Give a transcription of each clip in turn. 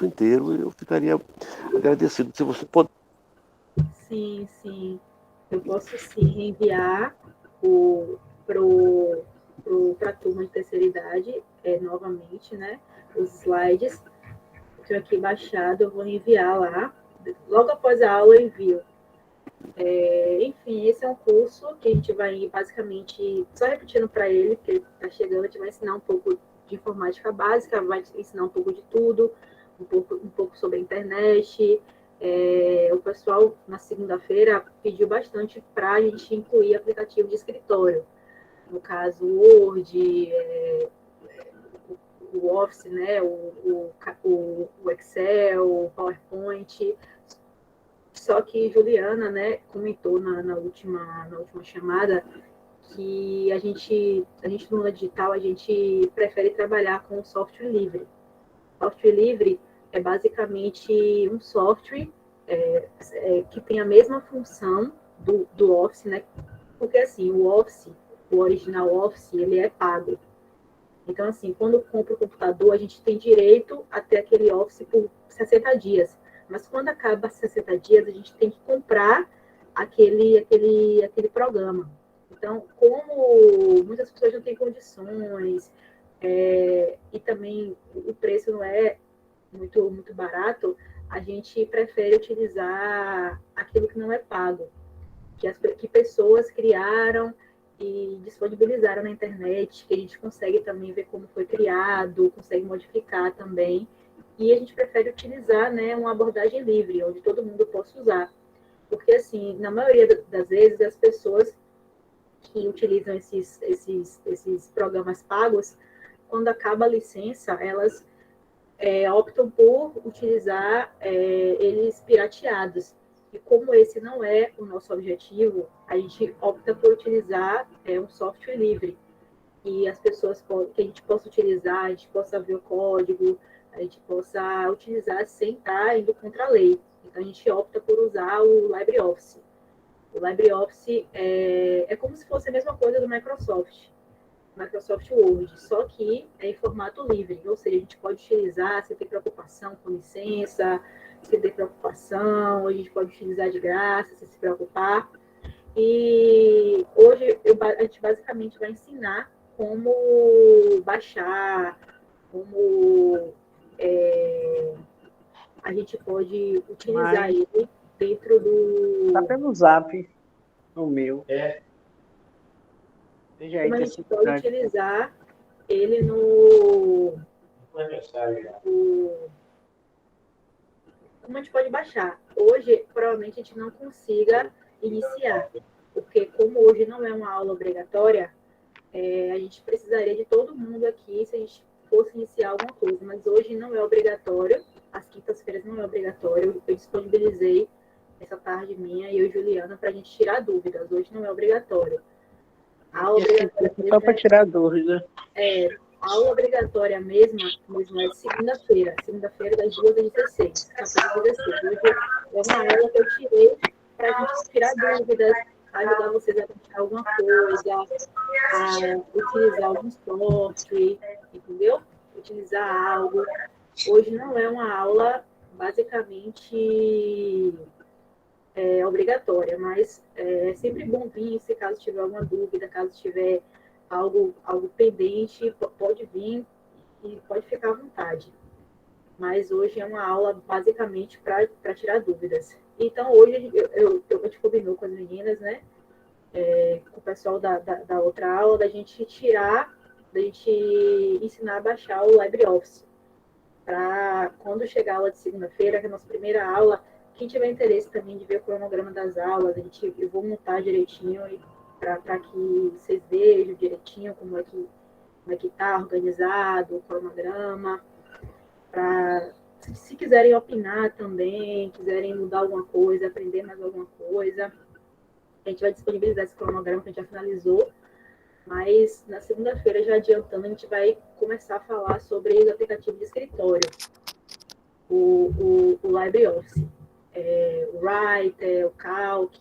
inteiro, eu ficaria agradecido se você pode. Sim, sim. Eu posso sim enviar para a turma de terceira idade, novamente, né? Os slides. Tenho aqui baixado, eu vou enviar lá. Logo após a aula, eu envio. Enfim, esse é um curso que a gente vai basicamente, só repetindo para ele, porque ele está chegando, a gente vai ensinar um pouco de informática básica, vai ensinar um pouco de tudo, um pouco sobre a internet. O pessoal, na segunda-feira, pediu bastante para a gente incluir aplicativo de escritório. No caso, o Word, o Office, né, o Excel, o PowerPoint. Só que Juliana, né, comentou na última chamada que a gente no mundo digital, a gente prefere trabalhar com software livre. Software livre é basicamente um software que tem a mesma função do Office, né? Porque assim, o Office, o original Office, ele é pago. Então, assim, quando compra o computador, a gente tem direito a ter aquele Office por 60 dias. Mas quando acaba 60 dias, a gente tem que comprar aquele programa. Então, como muitas pessoas não têm condições, e também o preço não é muito barato, a gente prefere utilizar aquilo que não é pago, que pessoas criaram e disponibilizaram na internet, que a gente consegue também ver como foi criado, consegue modificar também. E a gente prefere utilizar, né, uma abordagem livre, onde todo mundo possa usar. Porque, assim, na maioria das vezes, as pessoas que utilizam esses programas pagos, quando acaba a licença, elas optam por utilizar eles pirateados. E como esse não é o nosso objetivo, a gente opta por utilizar um software livre. E as pessoas que a gente possa utilizar, a gente possa ver o código, a gente possa utilizar sem estar indo contra a lei. Então a gente opta por usar o LibreOffice. O LibreOffice é como se fosse a mesma coisa do Microsoft Word, só que é em formato livre, ou seja, a gente pode utilizar sem ter preocupação com licença, sem ter preocupação, a gente pode utilizar de graça, sem se preocupar. E hoje a gente basicamente vai ensinar como baixar, como a gente pode utilizar Mas ele dentro tá do. pelo zap, o meu. Veja aí, Como a tá gente pode escutando. utilizar ele no como a gente pode baixar. Hoje, provavelmente, a gente não consiga iniciar, porque como hoje não é uma aula obrigatória, a gente precisaria de todo mundo aqui se a gente fosse iniciar alguma coisa, mas hoje não é obrigatório, às quintas-feiras não é obrigatório, eu disponibilizei essa tarde minha e eu e Juliana para a gente tirar dúvidas, hoje não é obrigatório. A aula obrigatória Só mesmo para tirar dúvida. a aula obrigatória mesmo é de segunda-feira das 2 às 16, 14 às 16. Hoje é uma aula que eu tirei para a gente tirar dúvidas, ajudar vocês a praticar alguma coisa, a utilizar algum software, entendeu? Utilizar algo. Hoje não é uma aula basicamente obrigatória, mas é sempre bom vir se caso tiver alguma dúvida, caso tiver algo pendente, pode vir e pode ficar à vontade. Mas hoje é uma aula basicamente para tirar dúvidas. Então, hoje a gente combinou com as meninas, né? Com o pessoal da outra aula, da gente ensinar a baixar o LibreOffice. Para quando chegar a aula de segunda-feira, que é a nossa primeira aula, quem tiver interesse também de ver o cronograma das aulas, eu vou montar direitinho para que vocês vejam direitinho como é que está organizado o cronograma, para se quiserem opinar também, quiserem mudar alguma coisa, aprender mais alguma coisa, a gente vai disponibilizar esse cronograma que a gente já finalizou, mas na segunda-feira, já adiantando, a gente vai começar a falar sobre os aplicativos de escritório, o LibreOffice, o Writer, o Calc.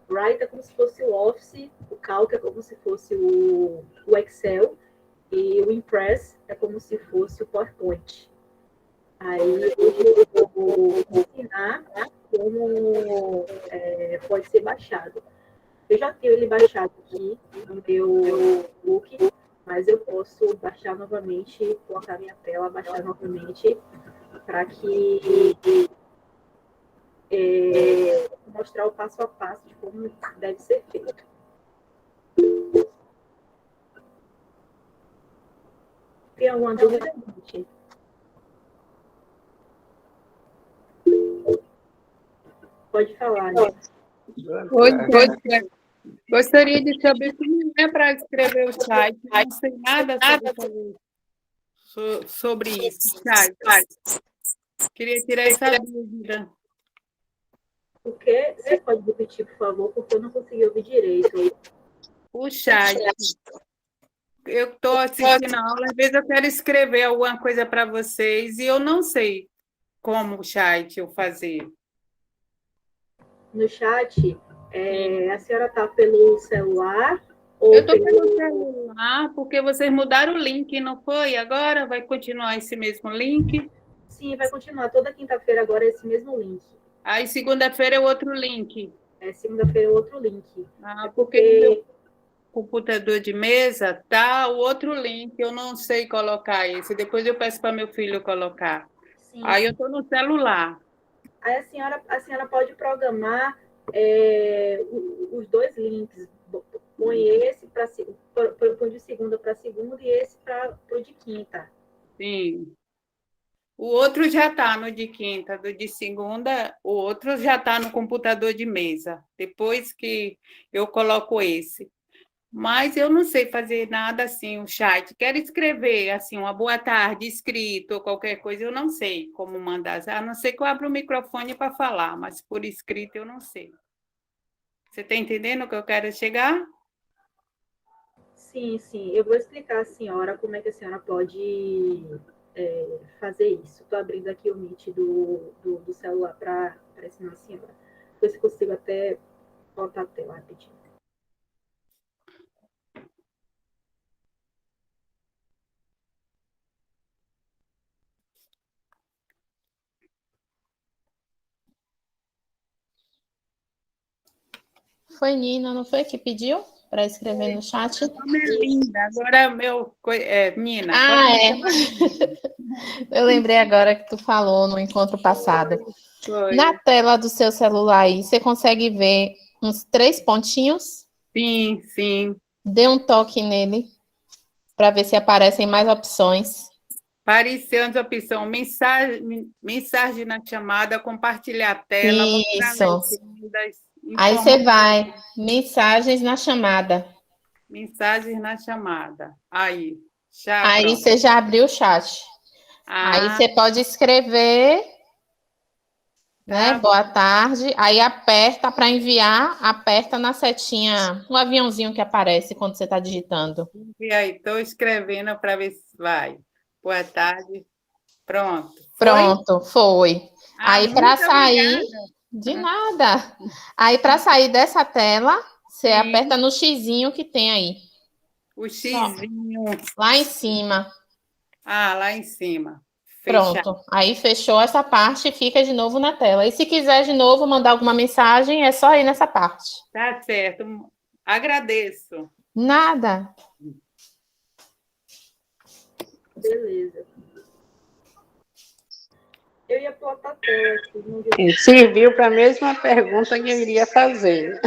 O Writer é como se fosse o Office, o Calc é como se fosse o Excel, e o Impress é como se fosse o PowerPoint. Aí hoje eu vou ensinar como pode ser baixado. Eu já tenho ele baixado aqui no meu book, mas eu posso baixar novamente, colocar minha tela, baixar novamente, para que mostrar o passo a passo de como deve ser feito. Tem alguma dúvida, gente? Pode falar, né? Oi, Jéssica. Gostaria de saber como é para escrever o site. Eu não sei nada sobre isso, site. Queria tirar essa dúvida. O que? Você pode repetir, por favor, porque eu não consegui ouvir direito. O chat. Eu estou assistindo a aula, às vezes eu quero escrever alguma coisa para vocês e eu não sei como o chat eu fazer. No chat, a senhora está pelo celular? Ou Eu estou pelo celular, porque vocês mudaram o link, não foi? Agora vai continuar esse mesmo link? Sim, vai continuar toda quinta-feira agora esse mesmo link. Aí segunda-feira é outro link. Segunda-feira é outro link. Porque no meu computador de mesa tá o outro link, eu não sei colocar esse. Depois eu peço para meu filho colocar. Sim, aí eu estou no celular. Aí a senhora pode programar os dois links. Põe esse põe de segunda para segunda e esse para o de quinta. Sim. O outro já está no de quinta, do de segunda, o outro já está no computador de mesa. Depois que eu coloco esse. Mas eu não sei fazer nada assim, o chat. Quero escrever assim, uma boa tarde, escrito, ou qualquer coisa, eu não sei como mandar. A não ser que eu abra o microfone para falar, mas por escrito eu não sei. Você está entendendo o que eu quero chegar? Sim, sim. Eu vou explicar à senhora como é que a senhora pode fazer isso. Estou abrindo aqui o Meet do celular para ensinar a senhora. Ver se consigo até botar a tela rapidinho. Foi Nina, não foi que pediu para escrever no chat? Meu nome é Linda, agora Nina. É. Eu lembrei agora que tu falou no encontro passado. Foi. Na tela do seu celular aí, você consegue ver uns 3 pontinhos? Sim, sim. Dê um toque nele para ver se aparecem mais opções. Apareceu a opção mensagem na chamada, compartilhar a tela. Isso. Aí você vai, mensagens na chamada. Mensagens na chamada. Aí Aí você já abriu o chat. Aí você pode escrever, né? Boa tarde. Aí aperta para enviar, aperta na setinha, o aviãozinho que aparece quando você está digitando. E aí, estou escrevendo para ver se vai. Boa tarde. Pronto. Pronto, foi. Aí para sair, de nada. Aí para sair dessa tela, você aperta no xizinho que tem aí. O xizinho. Lá em cima. Lá em cima. Pronto. Fechado. Aí fechou essa parte e fica de novo na tela. E se quiser de novo mandar alguma mensagem, é só ir nessa parte. Tá certo. Agradeço. Nada. Beleza. Eu ia plotar a tela aqui. Serviu para a mesma pergunta que eu iria fazer.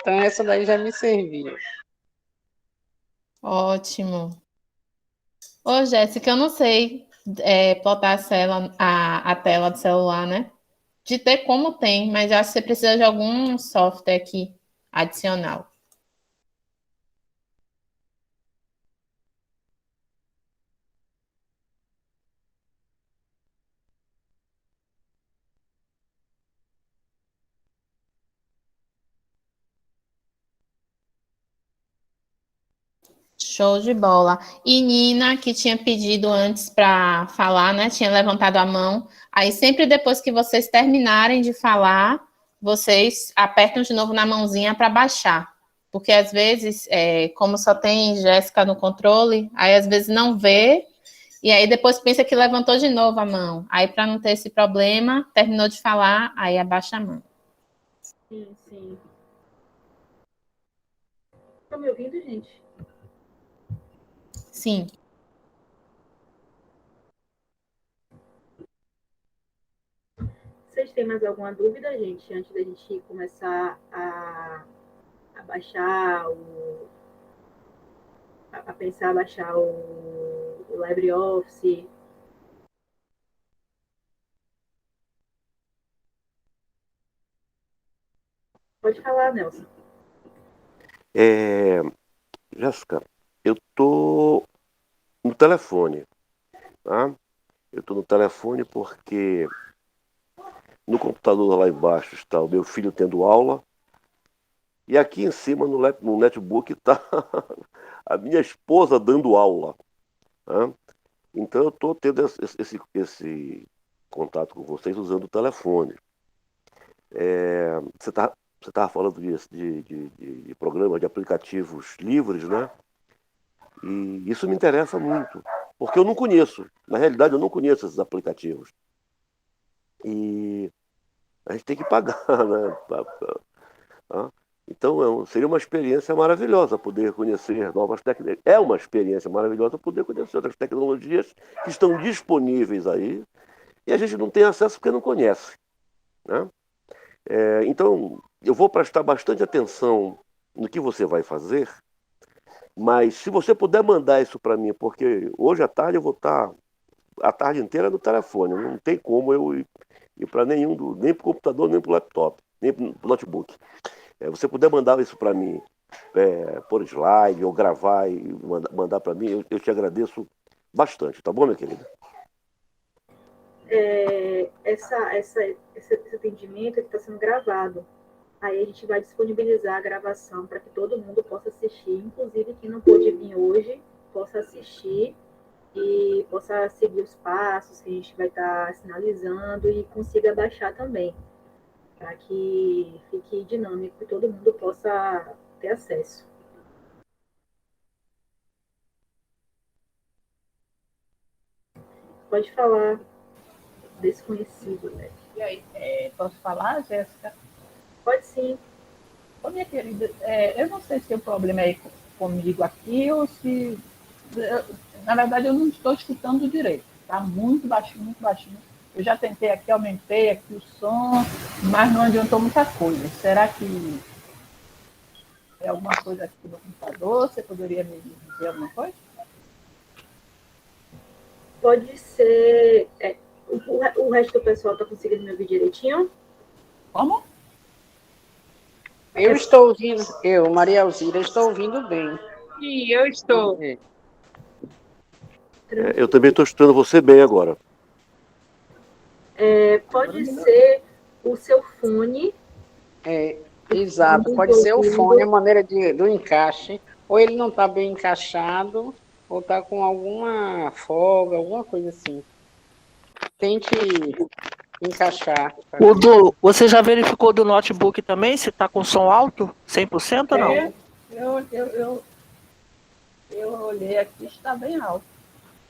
Então, essa daí já me serviu. Ótimo. Ô, Jéssica, eu não sei plotar a tela do celular, né? De ter como tem, mas acho que você precisa de algum software aqui adicional. Show de bola. E Nina, que tinha pedido antes para falar, né? Tinha levantado a mão. Aí, sempre depois que vocês terminarem de falar, vocês apertam de novo na mãozinha para baixar. Porque, às vezes, como só tem Jéssica no controle, aí, às vezes, não vê E aí depois pensa que levantou de novo a mão. Aí, para não ter esse problema, terminou de falar, aí abaixa a mão. Sim, sim. Estão me ouvindo, gente? Sim. Vocês têm mais alguma dúvida, gente, antes da gente começar a baixar a pensar baixar o LibreOffice? Pode falar, Nelson. Jéssica, eu tô no telefone, tá? Eu tô no telefone porque no computador lá embaixo está o meu filho tendo aula e aqui em cima no netbook está a minha esposa dando aula, tá? Então eu estou tendo esse contato com vocês usando o telefone. Você estava falando de programas, de aplicativos livres, né? E isso me interessa muito, porque eu não conheço. Na realidade, eu não conheço esses aplicativos. E a gente tem que pagar, né? Tá? Então, seria uma experiência maravilhosa poder conhecer novas tecnologias. É uma experiência maravilhosa poder conhecer outras tecnologias que estão disponíveis aí e a gente não tem acesso porque não conhece, né? Então, eu vou prestar bastante atenção no que você vai fazer, mas se você puder mandar isso para mim, porque hoje à tarde eu vou estar a tarde inteira no telefone, não tem como eu ir para nem para o computador, nem para o laptop, nem para o notebook. Você puder mandar isso para mim, por slide, ou gravar e mandar para mim, eu te agradeço bastante, tá bom, minha querida? Esse atendimento está sendo gravado. Aí a gente vai disponibilizar a gravação para que todo mundo possa assistir, inclusive quem não pôde vir hoje possa assistir e possa seguir os passos que a gente vai estar sinalizando e consiga baixar também, para que fique dinâmico e todo mundo possa ter acesso. Pode falar, desconhecido, né? E aí, posso falar, Jéssica? Pode sim. Ô, minha querida, eu não sei se o problema é comigo aqui ou se... na verdade, eu não estou escutando direito. Está muito baixinho, muito baixinho. Eu já tentei aqui, aumentei aqui o som, mas não adiantou muita coisa. Será que é alguma coisa aqui no computador? Você poderia me dizer alguma coisa? Pode ser... o resto do pessoal está conseguindo me ouvir direitinho? Como? Eu estou ouvindo, Maria Alzira, estou ouvindo bem. Sim, eu estou. Eu também estou escutando você bem agora. Pode ser o seu fone. Exato, pode ser o fone, a maneira do encaixe, ou ele não está bem encaixado, ou está com alguma folga, alguma coisa assim. Tente encaixar. Você já verificou do notebook também, se está com som alto? 100% ou não? Eu olhei aqui, está bem alto.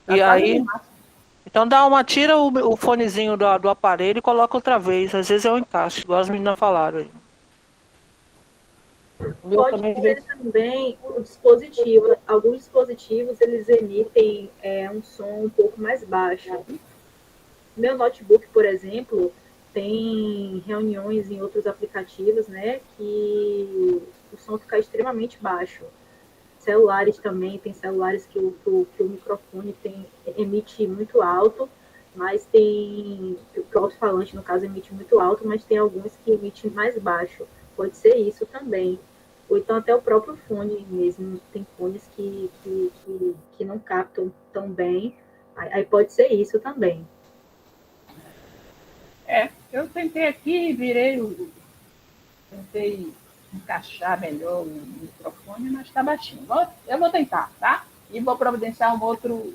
E aí, então tira o fonezinho do aparelho e coloca outra vez. Às vezes é um encaixe, igual as meninas falaram aí. Pode ser também o dispositivo. Alguns dispositivos, eles emitem um som um pouco mais baixo. Meu notebook, por exemplo, tem reuniões em outros aplicativos, né, que o som fica extremamente baixo. Celulares também, tem celulares que o microfone emite muito alto, mas tem, o alto-falante, no caso, emite muito alto, mas tem alguns que emitem mais baixo. Pode ser isso também. Ou então até o próprio fone mesmo, tem fones que não captam tão bem, aí pode ser isso também. Eu tentei aqui, tentei encaixar melhor o microfone, mas está baixinho. Eu vou tentar, tá? E vou providenciar um outro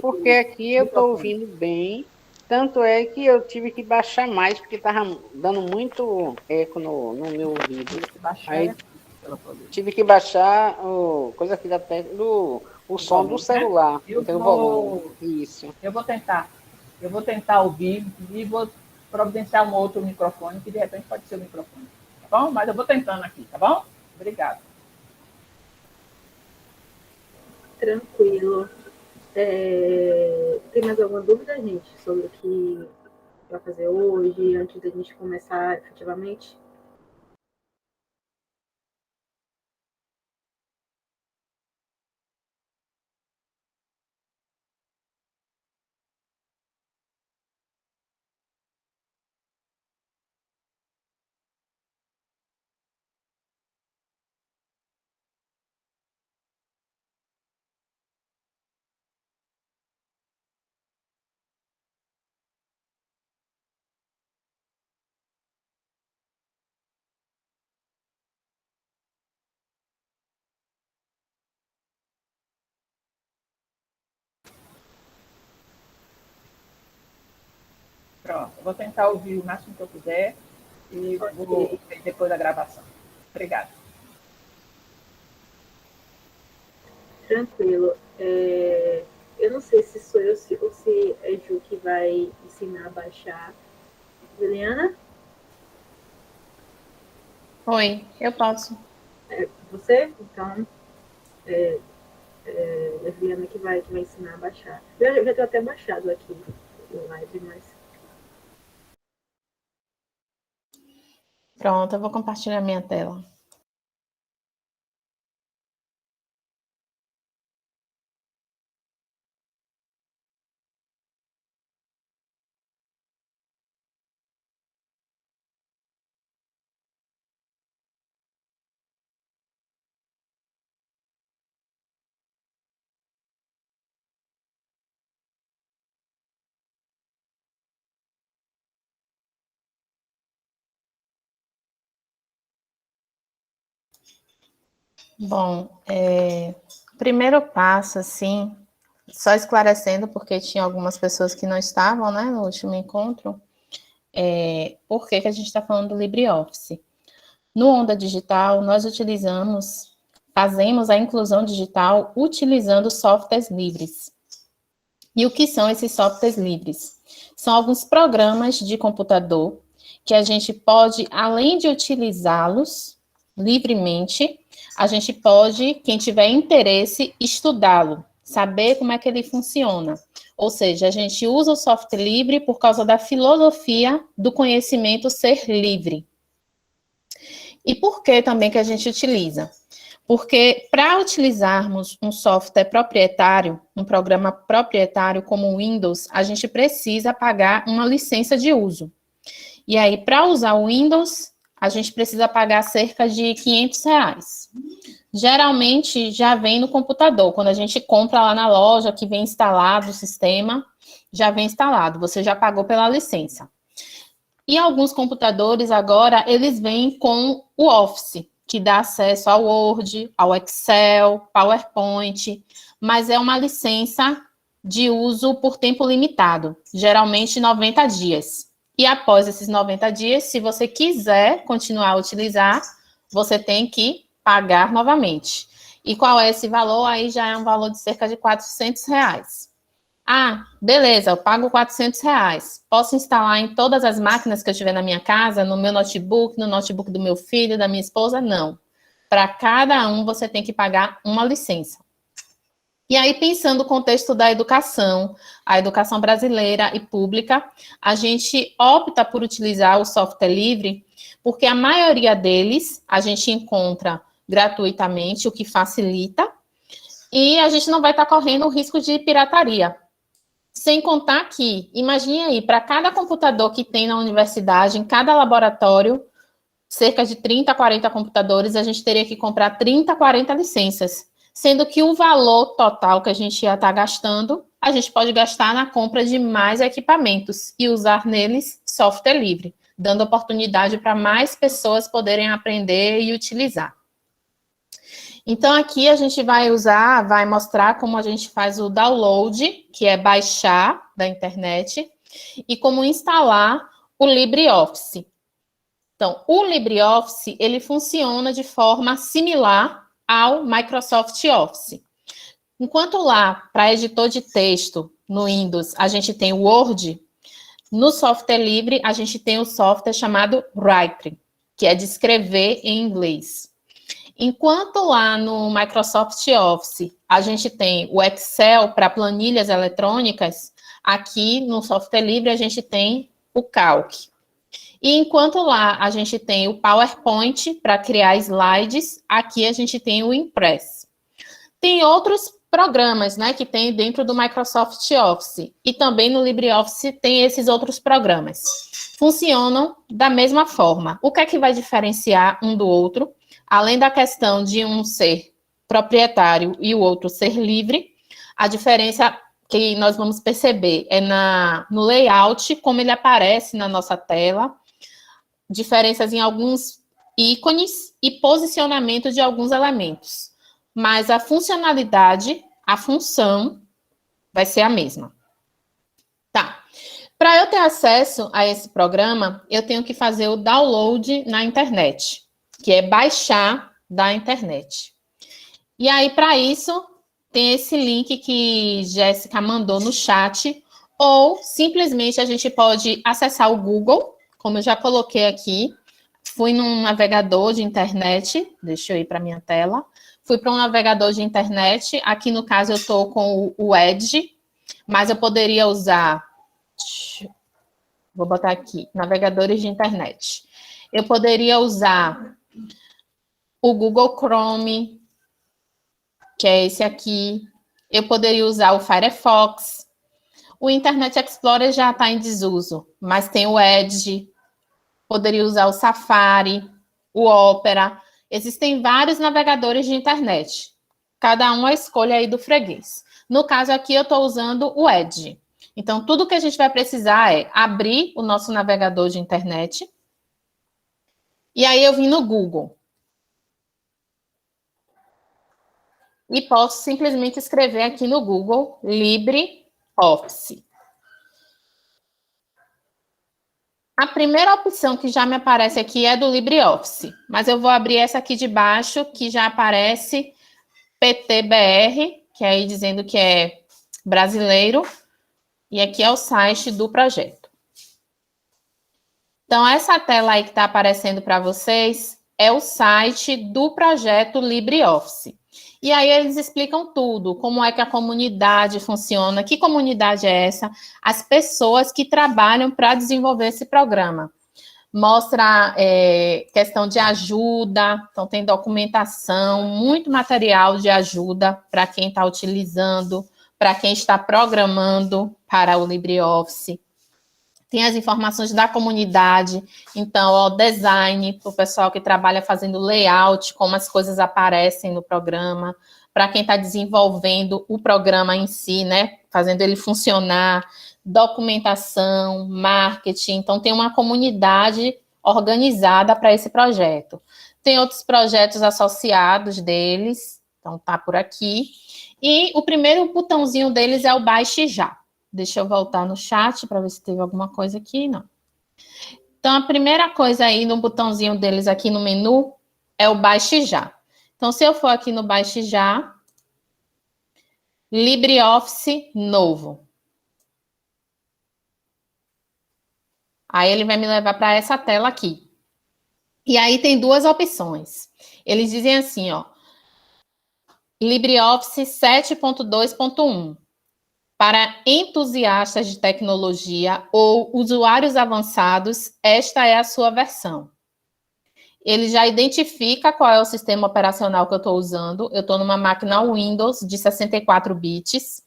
porque aqui eu estou ouvindo bem, tanto é que eu tive que baixar mais, porque estava dando muito eco no meu ouvido. Aí tive que baixar coisa aqui o O som do celular, Eu pelo vou- volume. Isso. Eu vou tentar ouvir e vou providenciar um outro microfone, que de repente pode ser o microfone. Tá bom? Mas eu vou tentando aqui, tá bom? Obrigada. Tranquilo. Tem mais alguma dúvida, gente, sobre o que vai fazer hoje, antes da gente começar efetivamente? Pronto, eu vou tentar ouvir o máximo que eu puder e vou ver depois da gravação. Obrigada. Tranquilo. Eu não sei se sou eu ou se é Ju que vai ensinar a baixar. Juliana? Oi, eu posso. Você? Então, é a Juliana que vai ensinar a baixar. Eu já estou até baixado aqui no live, mas... Pronto, eu vou compartilhar minha tela. Bom, primeiro passo, assim, só esclarecendo, porque tinha algumas pessoas que não estavam, né, no último encontro, por que a gente está falando do LibreOffice? No Onda Digital, nós fazemos a inclusão digital utilizando softwares livres. E o que são esses softwares livres? São alguns programas de computador que a gente pode, além de utilizá-los livremente, a gente pode, quem tiver interesse, estudá-lo, saber como é que ele funciona. Ou seja, a gente usa o software livre por causa da filosofia do conhecimento ser livre. E por que também que a gente utiliza? Porque para utilizarmos um software proprietário, um programa proprietário como o Windows, a gente precisa pagar uma licença de uso. E aí, para usar o Windows, a gente precisa pagar cerca de R$500. Geralmente, já vem no computador. Quando a gente compra lá na loja, que vem instalado o sistema, já vem instalado. Você já pagou pela licença. E alguns computadores agora, eles vêm com o Office, que dá acesso ao Word, ao Excel, PowerPoint, mas é uma licença de uso por tempo limitado, geralmente 90 dias. E após esses 90 dias, se você quiser continuar a utilizar, você tem que pagar novamente. E qual é esse valor? Aí já é um valor de cerca de R$400. Ah, beleza, eu pago R$400. Posso instalar em todas as máquinas que eu tiver na minha casa, no meu notebook, no notebook do meu filho, da minha esposa? Não. Para cada um, você tem que pagar uma licença. E aí, pensando no contexto da educação, a educação brasileira e pública, a gente opta por utilizar o software livre, porque a maioria deles a gente encontra gratuitamente, o que facilita, e a gente não vai estar correndo o risco de pirataria. Sem contar que, imagine aí, para cada computador que tem na universidade, em cada laboratório, cerca de 30, 40 computadores, a gente teria que comprar 30, 40 licenças. Sendo que o valor total que a gente ia estar gastando, a gente pode gastar na compra de mais equipamentos e usar neles software livre, dando oportunidade para mais pessoas poderem aprender e utilizar. Então, aqui a gente vai mostrar como a gente faz o download, que é baixar da internet, e como instalar o LibreOffice. Então, o LibreOffice, ele funciona de forma similar ao Microsoft Office. Enquanto lá, para editor de texto no Windows, a gente tem o Word, no software livre, a gente tem o software chamado Writer, que é de escrever em inglês. Enquanto lá no Microsoft Office, a gente tem o Excel para planilhas eletrônicas, aqui no software livre a gente tem o Calc. E enquanto lá a gente tem o PowerPoint para criar slides, aqui a gente tem o Impress. Tem outros programas, né, que tem dentro do Microsoft Office. E também no LibreOffice tem esses outros programas. Funcionam da mesma forma. O que é que vai diferenciar um do outro? Além da questão de um ser proprietário e o outro ser livre, a diferença que nós vamos perceber é no layout, como ele aparece na nossa tela, diferenças em alguns ícones e posicionamento de alguns elementos. Mas a funcionalidade, a função, vai ser a mesma. Tá. Para eu ter acesso a esse programa, eu tenho que fazer o download na internet, que é baixar da internet. E aí, para isso, tem esse link que Jéssica mandou no chat, ou simplesmente a gente pode acessar o Google, como eu já coloquei aqui. Fui num navegador de internet, deixa eu ir para a minha tela. Fui para um navegador de internet, aqui no caso eu estou com o Edge, mas eu poderia usar, vou botar aqui, navegadores de internet. Eu poderia usar o Google Chrome, que é esse aqui. Eu poderia usar o Firefox. O Internet Explorer já está em desuso, mas tem o Edge. Poderia usar o Safari, o Opera. Existem vários navegadores de internet. Cada um a escolha aí do freguês. No caso aqui, eu estou usando o Edge. Então, tudo que a gente vai precisar é abrir o nosso navegador de internet. E aí, eu vim no Google. E posso simplesmente escrever aqui no Google LibreOffice. A primeira opção que já me aparece aqui é do LibreOffice, mas eu vou abrir essa aqui de baixo, que já aparece PTBR, que é aí dizendo que é brasileiro, e aqui é o site do projeto. Então, essa tela aí que está aparecendo para vocês é o site do projeto LibreOffice. E aí eles explicam tudo, como é que a comunidade funciona, que comunidade é essa, as pessoas que trabalham para desenvolver esse programa. Mostra questão de ajuda, então tem documentação, muito material de ajuda para quem está utilizando, para quem está programando para o LibreOffice. Tem as informações da comunidade, então, ó, design, para o pessoal que trabalha fazendo layout, como as coisas aparecem no programa, para quem está desenvolvendo o programa em si, né, fazendo ele funcionar, documentação, marketing, então tem uma comunidade organizada para esse projeto. Tem outros projetos associados deles, então tá por aqui, e o primeiro botãozinho deles é o Baixe Já. Deixa eu voltar no chat para ver se teve alguma coisa aqui. Não. Então, a primeira coisa aí no botãozinho deles aqui no menu é o Baixe Já. Então, se eu for aqui no Baixe Já, LibreOffice novo. Aí ele vai me levar para essa tela aqui. E aí tem duas opções. Eles dizem assim, ó, LibreOffice 7.2.1. Para entusiastas de tecnologia ou usuários avançados, esta é a sua versão. Ele já identifica qual é o sistema operacional que eu estou usando. Eu estou numa máquina Windows de 64 bits.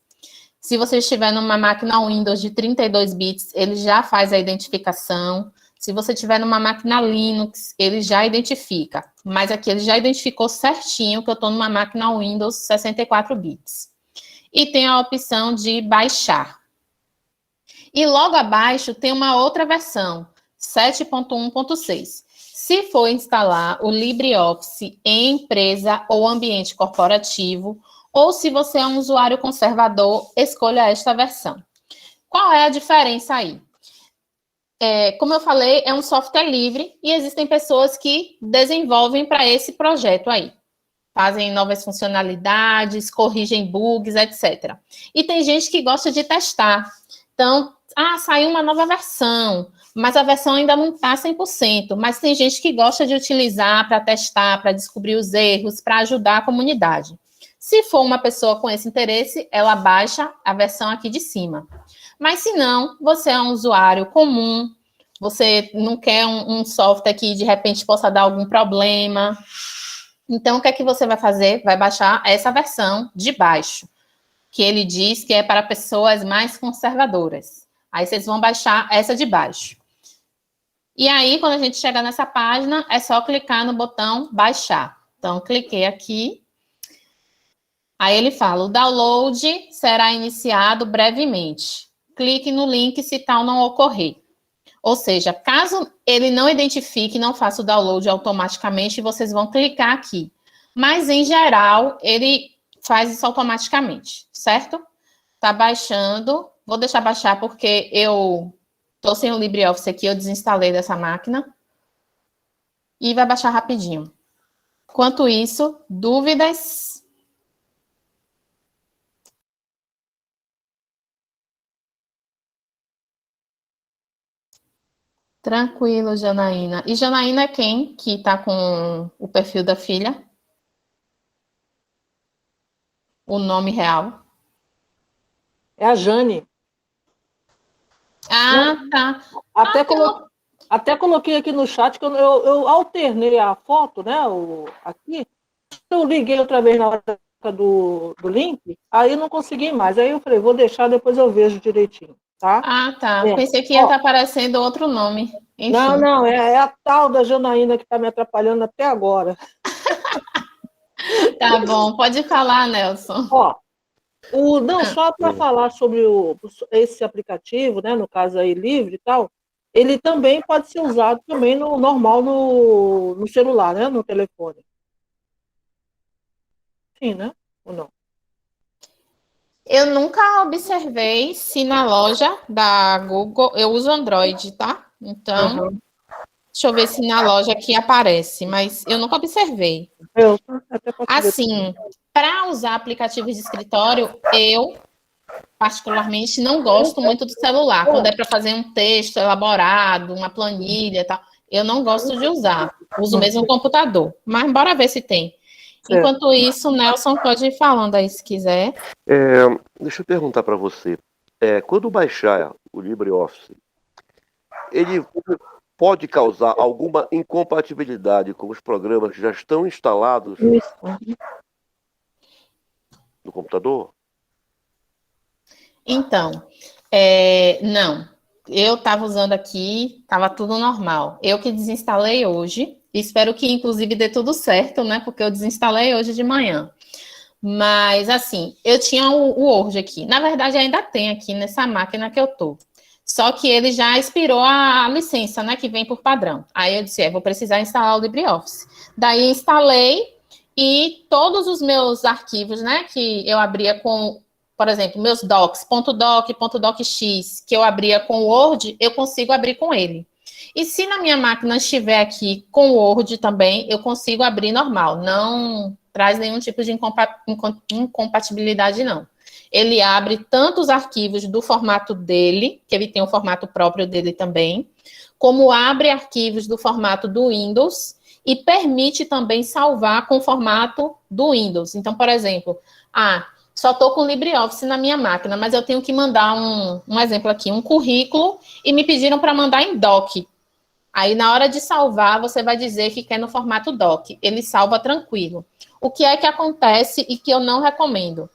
Se você estiver numa máquina Windows de 32 bits, ele já faz a identificação. Se você estiver numa máquina Linux, ele já identifica. Mas aqui ele já identificou certinho que eu estou numa máquina Windows 64 bits. E tem a opção de baixar. E logo abaixo tem uma outra versão, 7.1.6. Se for instalar o LibreOffice em empresa ou ambiente corporativo, ou se você é um usuário conservador, escolha esta versão. Qual é a diferença aí? Como eu falei, é um software livre e existem pessoas que desenvolvem para esse projeto aí. fazem novas funcionalidades, corrigem bugs, etc. E tem gente que gosta de testar. Então, saiu uma nova versão, mas a versão ainda não está 100%, mas tem gente que gosta de utilizar para testar, para descobrir os erros, para ajudar a comunidade. Se for uma pessoa com esse interesse, ela baixa a versão aqui de cima. Mas se não, você é um usuário comum, você não quer um software que de repente possa dar algum problema. Então, o que é que você vai fazer? Vai baixar essa versão de baixo, que ele diz que é para pessoas mais conservadoras. Aí vocês vão baixar essa de baixo. E aí, quando a gente chegar nessa página, é só clicar no botão baixar. Então, cliquei aqui. Aí ele fala, o download será iniciado brevemente. Clique no link se tal não ocorrer. Ou seja, caso ele não identifique, não faça o download automaticamente, vocês vão clicar aqui. Mas, em geral, ele faz isso automaticamente, certo? Tá baixando. Vou deixar baixar porque eu tô sem o LibreOffice aqui, eu desinstalei dessa máquina. E vai baixar rapidinho. Enquanto isso, dúvidas? Tranquilo, Janaína. E Janaína é quem que está com o perfil da filha? O nome real? É a Jane. Tá. Até coloquei aqui no chat que eu alternei a foto, né? Aqui. Eu liguei outra vez na hora do link, aí não consegui mais. Aí eu falei, vou deixar, depois eu vejo direitinho, tá? Tá. Pensei que ia estar aparecendo outro nome. Enfim. Não, é a tal da Janaína que está me atrapalhando até agora. Tá bom, pode falar, Nelson. Só para falar sobre esse aplicativo, né, no caso aí livre e tal, ele também pode ser usado também normal no celular, né, no telefone. Sim, né? Ou não? Eu nunca observei se na loja da Google, eu uso Android, tá? Então, deixa eu ver se na loja aqui aparece, mas eu nunca observei. Assim, para usar aplicativos de escritório, eu particularmente não gosto muito do celular. Quando é para fazer um texto elaborado, uma planilha e tal, eu não gosto de usar. Uso mesmo o computador. Mas bora ver se tem. Enquanto isso, Nelson pode ir falando aí se quiser. Deixa eu perguntar para você. Quando baixar o LibreOffice, ele pode causar alguma incompatibilidade com os programas que já estão instalados no computador? Então, não. Eu estava usando aqui, estava tudo normal. Eu que desinstalei hoje, espero que inclusive dê tudo certo, né? Porque eu desinstalei hoje de manhã. Mas, assim, eu tinha o Word aqui. Na verdade, ainda tem aqui nessa máquina que eu tô. Só que ele já expirou a licença, né? Que vem por padrão. Aí eu disse, vou precisar instalar o LibreOffice. Daí instalei e todos os meus arquivos, né? Que eu abria com, por exemplo, meus docs, .docx, que eu abria com o Word, eu consigo abrir com ele. E se na minha máquina estiver aqui com o Word também, eu consigo abrir normal. Não traz nenhum tipo de incompatibilidade, não. Ele abre tanto os arquivos do formato dele, que ele tem o formato próprio dele também, como abre arquivos do formato do Windows e permite também salvar com o formato do Windows. Então, por exemplo, só estou com o LibreOffice na minha máquina, mas eu tenho que mandar um exemplo aqui, um currículo, e me pediram para mandar em doc. Aí, na hora de salvar, você vai dizer que quer no formato doc. Ele salva tranquilo. O que é que acontece e que eu não recomendo?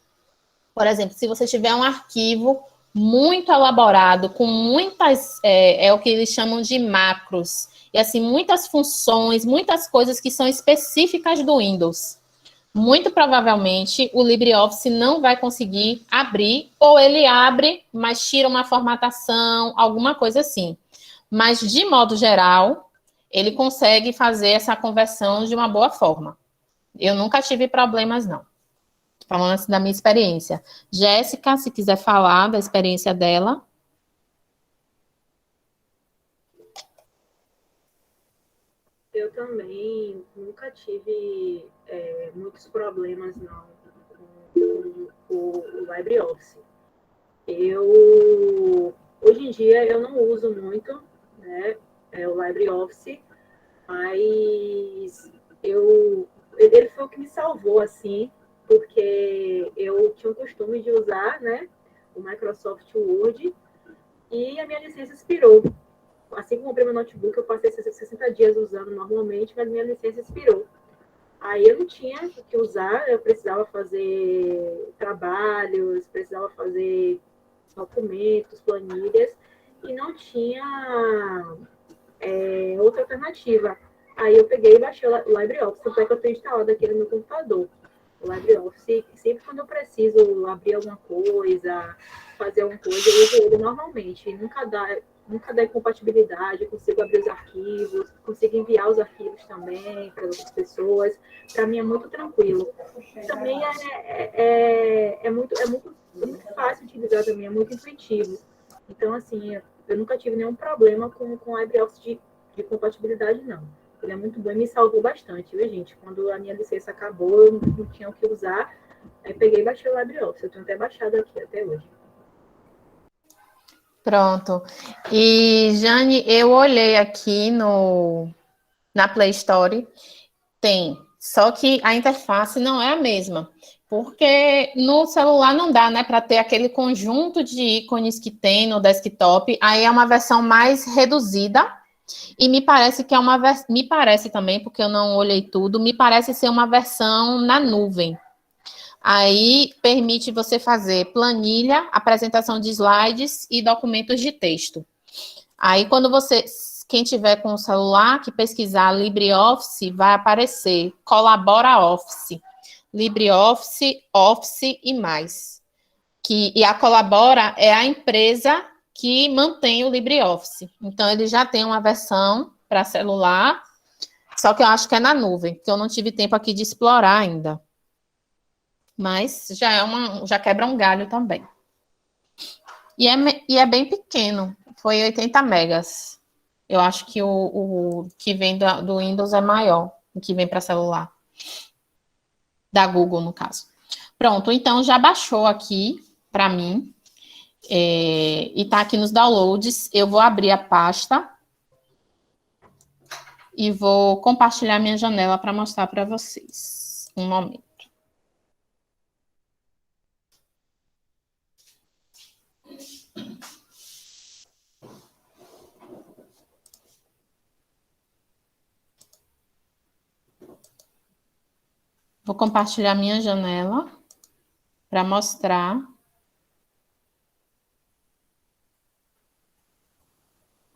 Por exemplo, se você tiver um arquivo muito elaborado, com muitas, é o que eles chamam de macros, e assim, muitas funções, muitas coisas que são específicas do Windows. Muito provavelmente o LibreOffice não vai conseguir abrir, ou ele abre, mas tira uma formatação, alguma coisa assim. Mas, de modo geral, ele consegue fazer essa conversão de uma boa forma. Eu nunca tive problemas, não. Falando assim da minha experiência. Jéssica, se quiser falar da experiência dela. Eu também nunca tive muitos problemas não com o LibreOffice. Hoje em dia eu não uso muito, né, o LibreOffice, mas ele foi o que me salvou, assim, porque eu tinha o costume de usar, né, o Microsoft Word, e a minha licença expirou. Assim que eu comprei meu notebook, eu passei 60 dias usando normalmente, mas minha licença expirou. Aí eu não tinha o que usar, eu precisava fazer trabalhos, precisava fazer documentos, planilhas, e não tinha outra alternativa. Aí eu peguei e baixei o LibreOffice, tanto é que eu tenho instalado aqui no meu computador. O LibreOffice, sempre quando eu preciso abrir alguma coisa, fazer alguma coisa, eu uso ele normalmente. Nunca dá incompatibilidade, eu consigo abrir os arquivos, consigo enviar os arquivos também para outras pessoas. Para mim é muito tranquilo. Também é muito fácil de utilizar também, é muito intuitivo. Então, assim, eu nunca tive nenhum problema com o LibreOffice de compatibilidade, não. Ele é muito bom e me salvou bastante, viu, gente? Quando a minha licença acabou, eu não tinha o que usar, aí peguei e baixei o LibreOffice. Eu tenho até baixado aqui até hoje. Pronto. E, Jane, eu olhei aqui na Play Store, tem, só que a interface não é a mesma, porque no celular não dá, né, para ter aquele conjunto de ícones que tem no desktop, aí é uma versão mais reduzida, e me parece que me parece também, porque eu não olhei tudo, me parece ser uma versão na nuvem. Aí permite você fazer planilha, apresentação de slides e documentos de texto. Aí quando quem tiver com o celular, que pesquisar LibreOffice, vai aparecer Colabora Office, LibreOffice, Office e mais. E a Colabora é a empresa que mantém o LibreOffice. Então, ele já tem uma versão para celular, só que eu acho que é na nuvem, porque eu não tive tempo aqui de explorar ainda. Mas já quebra um galho também. E é bem pequeno, foi 80 megas. Eu acho que o que vem do Windows é maior, o que vem para celular. Da Google, no caso. Pronto, então já baixou aqui para mim. E está aqui nos downloads. Eu vou abrir a pasta e vou compartilhar minha janela para mostrar para vocês. Um momento. Vou compartilhar minha janela para mostrar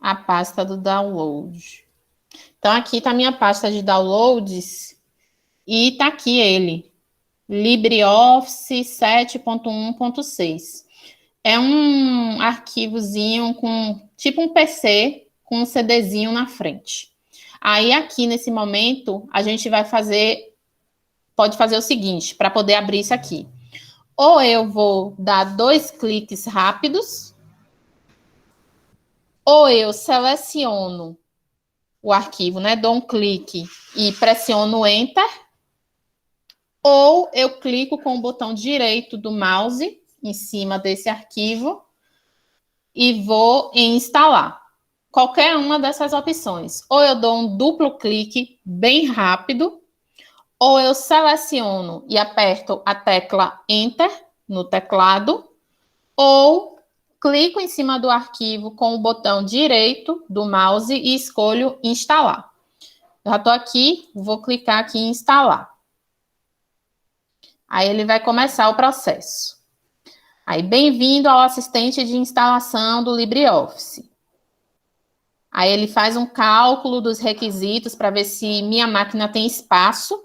a pasta do download. Então, aqui está a minha pasta de downloads e está aqui ele, LibreOffice 7.1.6. É um arquivozinho com, tipo um PC, com um CDzinho na frente. Aí, aqui, nesse momento, a gente pode fazer o seguinte, para poder abrir isso aqui. Ou eu vou dar 2 cliques rápidos, ou eu seleciono o arquivo, né? Dou um clique e pressiono Enter, ou eu clico com o botão direito do mouse em cima desse arquivo e vou em instalar. Qualquer uma dessas opções. Ou eu dou um duplo clique bem rápido, ou eu seleciono e aperto a tecla Enter no teclado, ou clico em cima do arquivo com o botão direito do mouse e escolho instalar. Já estou aqui, vou clicar aqui em instalar. Aí ele vai começar o processo. Aí, bem-vindo ao assistente de instalação do LibreOffice. Aí ele faz um cálculo dos requisitos para ver se minha máquina tem espaço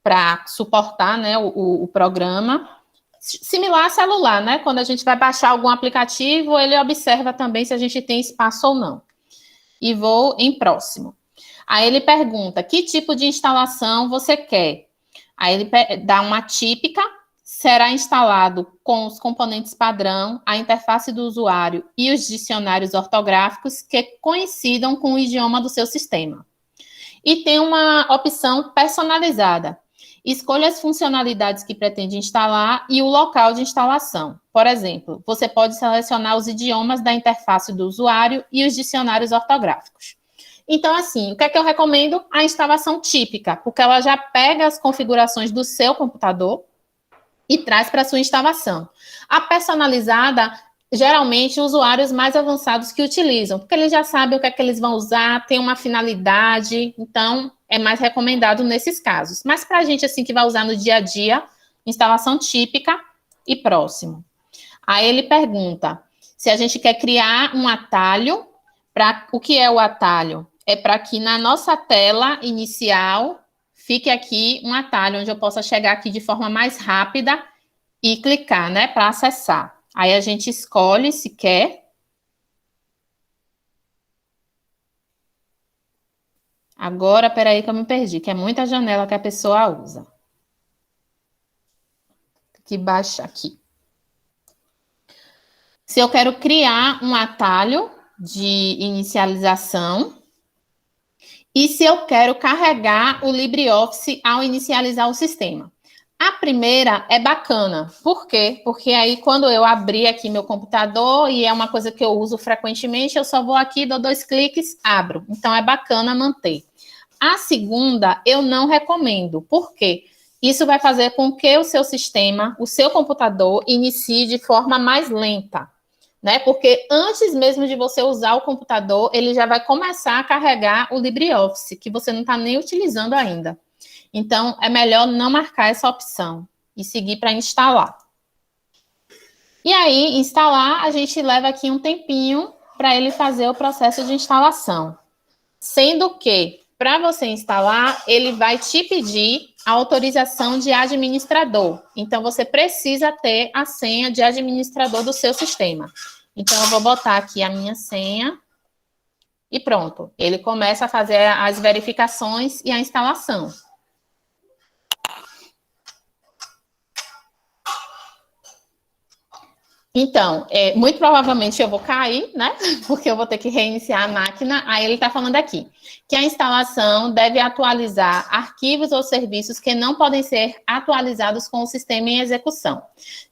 para suportar, né, o programa. Similar a celular, né? Quando a gente vai baixar algum aplicativo, ele observa também se a gente tem espaço ou não. E vou em próximo. Aí ele pergunta, que tipo de instalação você quer? Aí ele dá uma típica, será instalado com os componentes padrão, a interface do usuário e os dicionários ortográficos que coincidam com o idioma do seu sistema. E tem uma opção personalizada. Escolha as funcionalidades que pretende instalar e o local de instalação. Por exemplo, você pode selecionar os idiomas da interface do usuário e os dicionários ortográficos. Então, assim, o que é que eu recomendo? A instalação típica, porque ela já pega as configurações do seu computador e traz para a sua instalação. A personalizada, geralmente, usuários mais avançados que utilizam, porque eles já sabem o que é que eles vão usar, tem uma finalidade, então é mais recomendado nesses casos. Mas para a gente, assim, que vai usar no dia a dia, instalação típica e próximo. Aí ele pergunta se a gente quer criar um atalho. O que é o atalho? É para que na nossa tela inicial fique aqui um atalho, onde eu possa chegar aqui de forma mais rápida e clicar, né, para acessar. Aí a gente escolhe se quer. Agora, peraí que eu me perdi, que é muita janela que a pessoa usa. Que baixa aqui. Se eu quero criar um atalho de inicialização e se eu quero carregar o LibreOffice ao inicializar o sistema. A primeira é bacana. Por quê? Porque aí, quando eu abrir aqui meu computador, e é uma coisa que eu uso frequentemente, eu só vou aqui, dou 2 cliques, abro. Então, é bacana manter. A segunda, eu não recomendo. Por quê? Isso vai fazer com que o seu sistema, o seu computador, inicie de forma mais lenta, né? Porque antes mesmo de você usar o computador, ele já vai começar a carregar o LibreOffice, que você não está nem utilizando ainda. Então, é melhor não marcar essa opção e seguir para instalar. E aí, instalar, a gente leva aqui um tempinho para ele fazer o processo de instalação. Sendo que, para você instalar, ele vai te pedir a autorização de administrador. Então, você precisa ter a senha de administrador do seu sistema. Então, eu vou botar aqui a minha senha e pronto. Ele começa a fazer as verificações e a instalação. Então, muito provavelmente eu vou cair, né? Porque eu vou ter que reiniciar a máquina. Aí ele está falando aqui que a instalação deve atualizar arquivos ou serviços que não podem ser atualizados com o sistema em execução.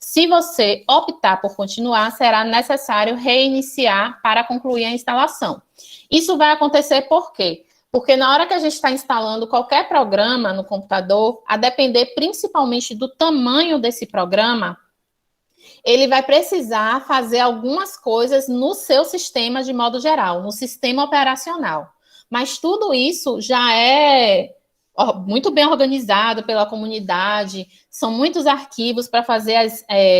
Se você optar por continuar, será necessário reiniciar para concluir a instalação. Isso vai acontecer por quê? Porque na hora que a gente está instalando qualquer programa no computador, a depender principalmente do tamanho desse programa, ele vai precisar fazer algumas coisas no seu sistema de modo geral, no sistema operacional. Mas tudo isso já é muito bem organizado pela comunidade, são muitos arquivos para fazer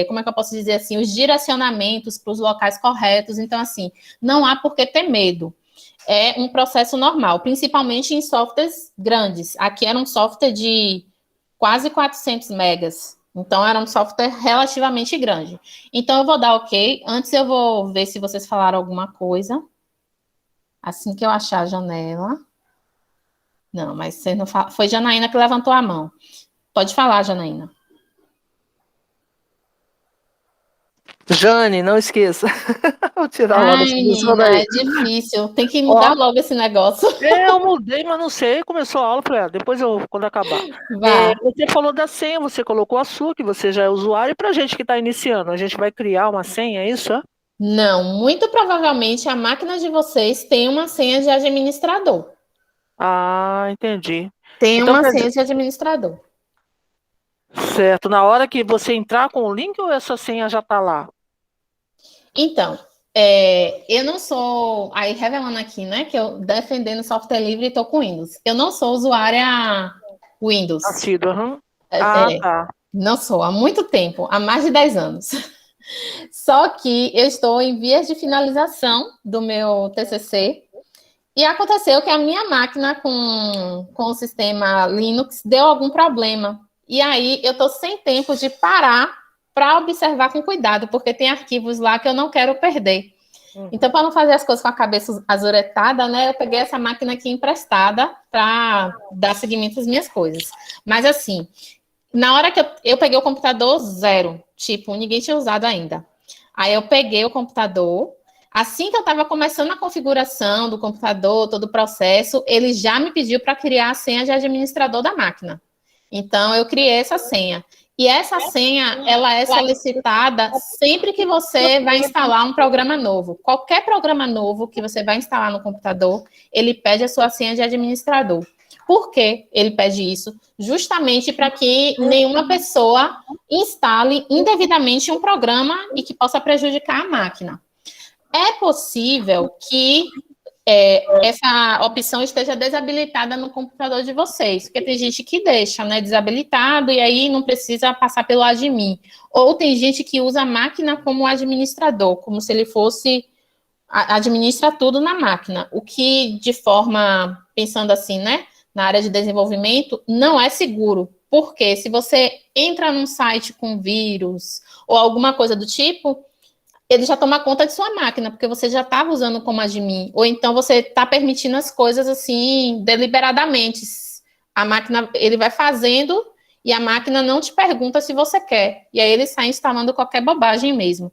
como é que eu posso dizer assim, os direcionamentos para os locais corretos. Então, assim, não há por que ter medo. É um processo normal, principalmente em softwares grandes. Aqui era um software de quase 400 megas. Então, era um software relativamente grande. Então, eu vou dar OK. Antes, eu vou ver se vocês falaram alguma coisa. Assim que eu achar a janela. Não, mas você não fala. Foi Janaína que levantou a mão. Pode falar, Janaína. Jane, não esqueça. Vou tirar logo essa pessoa daí. É difícil. Tem que mudar logo esse negócio. Eu mudei, mas não sei. Começou a aula, falei, depois quando acabar. Você falou da senha, você colocou a sua, que você já é usuário, e para a gente que está iniciando, a gente vai criar uma senha, é isso? Não, muito provavelmente a máquina de vocês tem uma senha de administrador. Ah, entendi. Tem então, uma senha de administrador. Certo. Na hora que você entrar com o link ou essa senha já está lá? Então, eu não sou... Aí, revelando aqui, né, que eu defendendo software livre e estou com Windows. Eu não sou usuária Windows. Tá. Não sou, há muito tempo, há mais de 10 anos. Só que eu estou em vias de finalização do meu TCC e aconteceu que a minha máquina com o sistema Linux deu algum problema. E aí eu estou sem tempo de parar para observar com cuidado, porque tem arquivos lá que eu não quero perder. Então, para não fazer as coisas com a cabeça azuretada, né, eu peguei essa máquina aqui emprestada para dar seguimento às minhas coisas. Mas, assim, na hora que eu peguei o computador zero, tipo, ninguém tinha usado ainda. Aí eu peguei o computador, Assim que eu estava começando a configuração do computador, todo o processo, ele já me pediu para criar a senha de administrador da máquina. Então, eu criei essa senha. E essa senha, ela é solicitada sempre que você vai instalar um programa novo. Qualquer programa novo que você vai instalar no computador, ele pede a sua senha de administrador. Por que ele pede isso? Justamente para que nenhuma pessoa instale indevidamente um programa e que possa prejudicar a máquina. É possível que essa opção esteja desabilitada no computador de vocês, porque tem gente que deixa, né, desabilitado e aí não precisa passar pelo admin. Ou tem gente que usa a máquina como administrador, como se ele fosse administra tudo na máquina, o que de forma, pensando assim, né, na área de desenvolvimento, não é seguro. Porque se você entra num site com vírus ou alguma coisa do tipo, ele já toma conta de sua máquina, porque você já estava usando como admin, ou então você está permitindo as coisas assim, deliberadamente. A máquina, ele vai fazendo e a máquina não te pergunta se você quer, e aí ele sai instalando qualquer bobagem mesmo.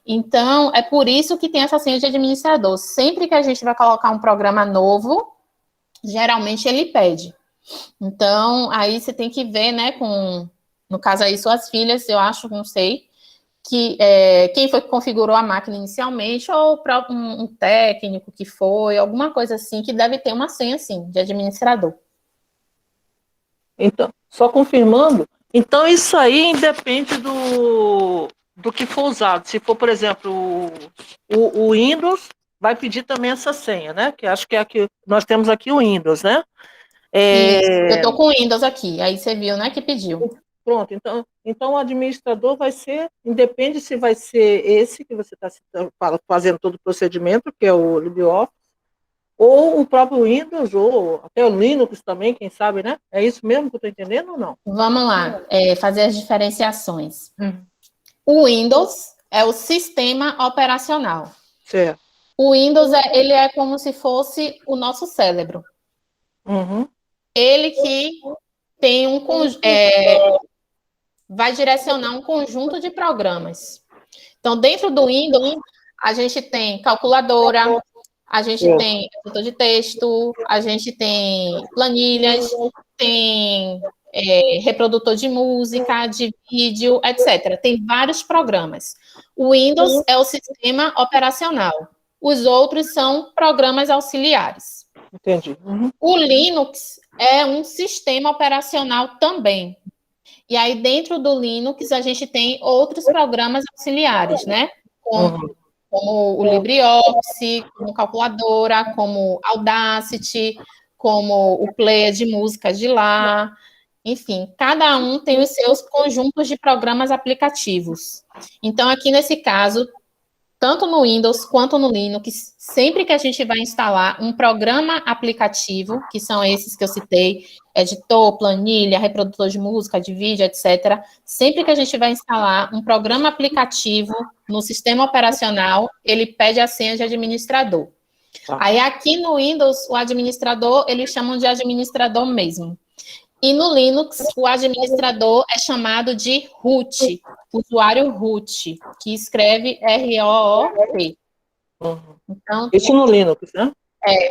Então, é por isso que tem essa senha de administrador. Sempre que a gente vai colocar um programa novo, geralmente ele pede. Então, aí você tem que ver, né, no caso aí, suas filhas, eu acho, não sei, que quem foi que configurou a máquina inicialmente, ou um técnico que foi, alguma coisa assim, que deve ter uma senha, assim, de administrador. Então, só confirmando, então isso aí independe do que for usado. Se for, por exemplo, o Windows, vai pedir também essa senha, né? Que acho que é aqui, nós temos aqui o Windows, né? Isso, eu estou com o Windows aqui, aí você viu, né, que pediu. Pronto, então o administrador vai ser, independe se vai ser esse que você está fazendo todo o procedimento, que é o LibreOffice, ou o próprio Windows, ou até o Linux também, quem sabe, né? É isso mesmo que eu estou entendendo ou não? Vamos lá, fazer as diferenciações. O Windows é o sistema operacional. Certo. O Windows, ele é como se fosse o nosso cérebro. Uhum. Ele que tem vai direcionar um conjunto de programas. Então, dentro do Windows, a gente tem calculadora, a gente tem editor de texto, a gente tem planilhas, tem reprodutor de música, de vídeo, etc. Tem vários programas. O Windows é o sistema operacional. Os outros são programas auxiliares. Entendi. Uhum. O Linux é um sistema operacional também. E aí, dentro do Linux, a gente tem outros programas auxiliares, né? Como o LibreOffice, como calculadora, como Audacity, como o player de música de lá. Enfim, cada um tem os seus conjuntos de programas aplicativos. Então, aqui nesse caso, tanto no Windows quanto no Linux, sempre que a gente vai instalar um programa aplicativo, que são esses que eu citei, editor, planilha, reprodutor de música, de vídeo, etc., sempre que a gente vai instalar um programa aplicativo no sistema operacional, ele pede a senha de administrador. Aí aqui no Windows, o administrador, eles chamam de administrador mesmo. E no Linux, o administrador é chamado de root, usuário root, que escreve R-O-O-T. Então, isso no Linux, né?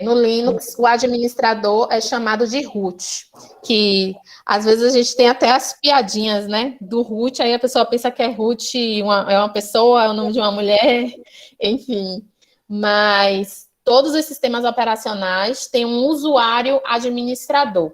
No Linux, o administrador é chamado de root, que às vezes a gente tem até as piadinhas, né, do root, aí a pessoa pensa que é root, é uma pessoa, é o nome de uma mulher, enfim. Mas todos os sistemas operacionais têm um usuário administrador.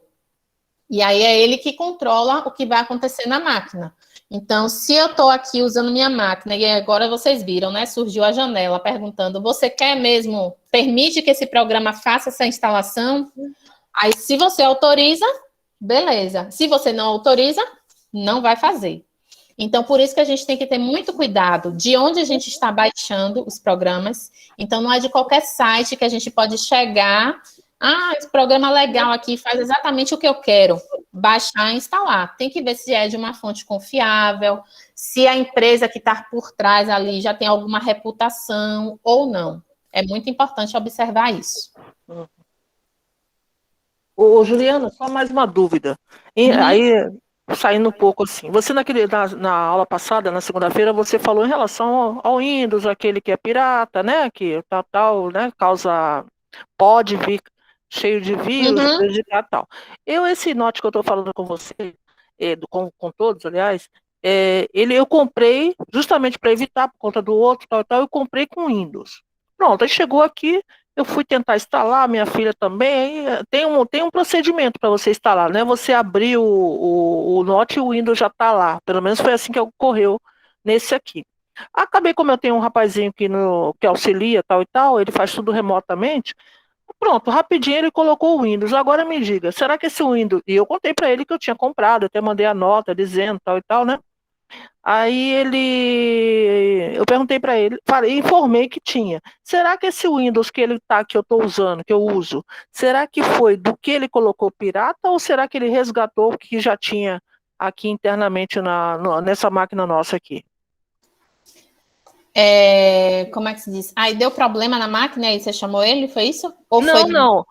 E aí é ele que controla o que vai acontecer na máquina. Então, se eu estou aqui usando minha máquina, e agora vocês viram, né? Surgiu a janela perguntando: você quer mesmo, permite que esse programa faça essa instalação? Aí, se você autoriza, beleza. Se você não autoriza, não vai fazer. Então, por isso que a gente tem que ter muito cuidado de onde a gente está baixando os programas. Então, não é de qualquer site que a gente pode chegar. Esse programa legal aqui faz exatamente o que eu quero. Baixar e instalar. Tem que ver se é de uma fonte confiável, se a empresa que está por trás ali já tem alguma reputação ou não. É muito importante observar isso. Ô, Juliana, só mais uma dúvida. Aí, saindo um pouco assim. Você na aula passada, na segunda-feira, você falou em relação ao Windows, aquele que é pirata, né? Que tal, né? Pode vir cheio de vírus, Uhum. prejudicar tal. Esse Note que eu estou falando com você, com todos, aliás, eu comprei justamente para evitar por conta do outro, tal, eu comprei com Windows. Pronto, aí chegou aqui, eu fui tentar instalar, minha filha também, aí tem um procedimento para você instalar, né? Você abrir o Note e o Windows já está lá. Pelo menos foi assim que ocorreu nesse aqui. Acabei, como eu tenho um rapazinho que auxilia, tal e tal, ele faz tudo remotamente. Pronto, rapidinho ele colocou o Windows. Agora me diga, será que esse Windows. E eu contei para ele que eu tinha comprado, até mandei a nota dizendo tal e tal, né? Aí eu perguntei para ele, informei que tinha. Será que esse Windows que eu estou usando, que eu uso, será que foi do que ele colocou pirata ou será que ele resgatou o que já tinha aqui internamente nessa máquina nossa aqui? Como é que se diz? Aí deu problema na máquina, aí você chamou ele, foi isso? Ou foi Não,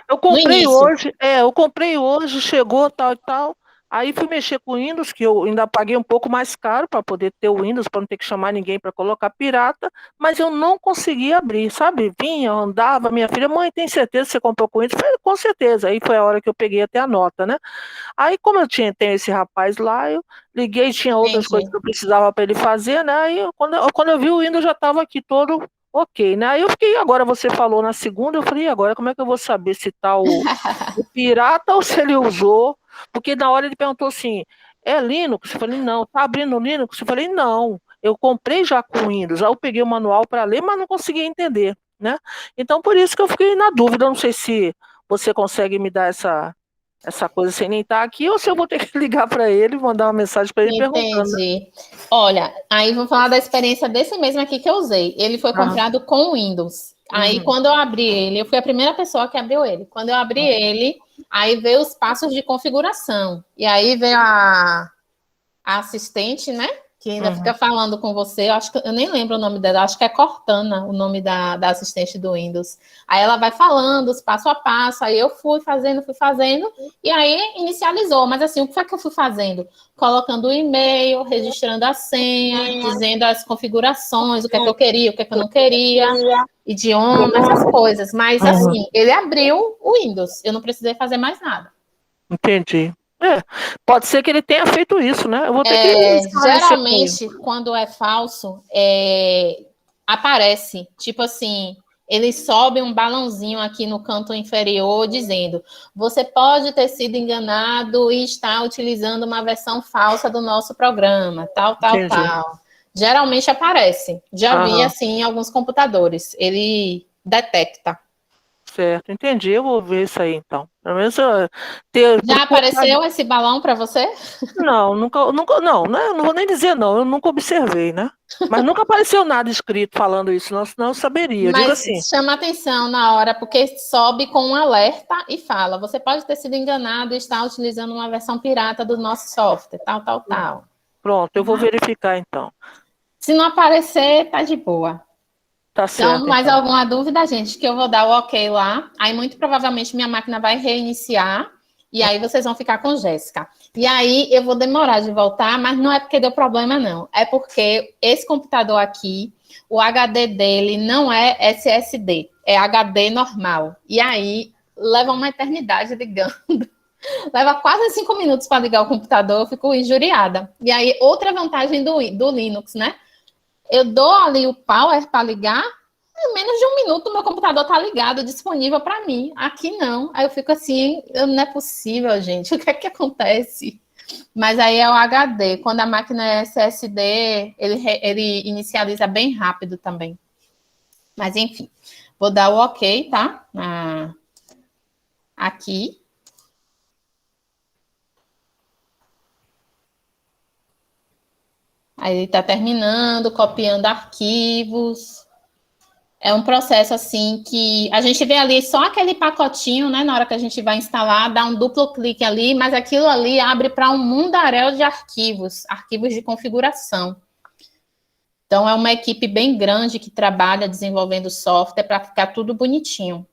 eu no comprei início? hoje, chegou tal e tal. Aí fui mexer com o Windows, que eu ainda paguei um pouco mais caro para poder ter o Windows, para não ter que chamar ninguém para colocar pirata, mas eu não conseguia abrir, sabe? Vinha, andava, minha filha, mãe, tem certeza que você comprou com o Windows? Eu falei, com certeza. Aí foi a hora que eu peguei até a nota, né? Aí, como tenho esse rapaz lá, eu liguei, tinha outras coisas Entendi. que eu precisava para ele fazer, né? Aí, quando eu vi o Windows já estava aqui todo ok, né? Aí eu fiquei, agora você falou na segunda, eu falei, e agora como é que eu vou saber se tá o pirata ou se ele usou? Porque na hora ele perguntou assim, é Linux? Eu falei, não. Tá abrindo Linux? Eu falei, não. Eu comprei já com Windows, aí eu peguei o manual para ler, mas não conseguia entender, né? Então, por isso que eu fiquei na dúvida, eu não sei se você consegue me dar essa coisa sem nem estar aqui, ou se eu vou ter que ligar para ele, mandar uma mensagem para ele perguntando, né? Entendi. Olha, aí vou falar da experiência desse mesmo aqui que eu usei. Ele foi Ah, comprado com Windows. Aí, uhum, quando eu abri ele, eu fui a primeira pessoa que abriu ele. Quando eu abri ele, aí veio os passos de configuração. E aí veio a assistente, né? Que ainda uhum. fica falando com você. Eu acho que eu nem lembro o nome dela, acho que é Cortana, o nome da assistente do Windows. Aí ela vai falando os passo a passo, aí eu fui fazendo, e aí inicializou. Mas assim, o que foi que eu fui fazendo? Colocando o e-mail, registrando a senha, dizendo as configurações, o que é que eu queria, o que é que eu não queria, idioma, essas coisas. Mas Uhum. assim, ele abriu o Windows, eu não precisei fazer mais nada. Entendi. Pode ser que ele tenha feito isso, né? Eu vou ter que esclarecer com ele. Geralmente, quando é falso, aparece, tipo assim, ele sobe um balãozinho aqui no canto inferior dizendo: você pode ter sido enganado e está utilizando uma versão falsa do nosso programa, tal, tal, Entendi. tal. Geralmente aparece. Já vi Aham, assim em alguns computadores. Ele detecta. certo, entendi. Eu vou ver isso aí então. Pelo menos Já apareceu esse balão para você? não, nunca, não, né? Não vou nem dizer não, eu nunca observei, né? Mas nunca apareceu nada escrito falando isso, senão eu saberia. Eu digo Mas assim, chama atenção na hora, porque sobe com um alerta e fala: você pode ter sido enganado e está utilizando uma versão pirata do nosso software, tal, tal, tal. pronto, eu vou verificar então. Se não aparecer, tá de boa. Tá Então, certo mais então. alguma dúvida, gente? Que eu vou dar o ok lá. Aí, muito provavelmente, minha máquina vai reiniciar. E aí, vocês vão ficar com Jéssica. E aí, eu vou demorar de voltar, mas não é porque deu problema, não. É porque esse computador aqui, o HD dele não é SSD, é HD normal. E aí, leva uma eternidade ligando. Leva quase 5 minutos para ligar o computador, eu fico injuriada. E aí, outra vantagem do Linux, né? Eu dou ali o power para ligar, em menos de 1 minuto o meu computador tá ligado, disponível para mim. Aqui não. Aí eu fico assim, não é possível, gente. O que é que acontece? Mas aí é o HD. Quando a máquina é SSD, ele inicializa bem rápido também. Mas enfim, vou dar o ok, tá? Aqui. Aí ele está terminando, copiando arquivos. É um processo assim que a gente vê ali só aquele pacotinho, né? Na hora que a gente vai instalar, dá um duplo clique ali, mas aquilo ali abre para um mundaréu de arquivos, arquivos de configuração. Então é uma equipe bem grande que trabalha desenvolvendo software para ficar tudo bonitinho.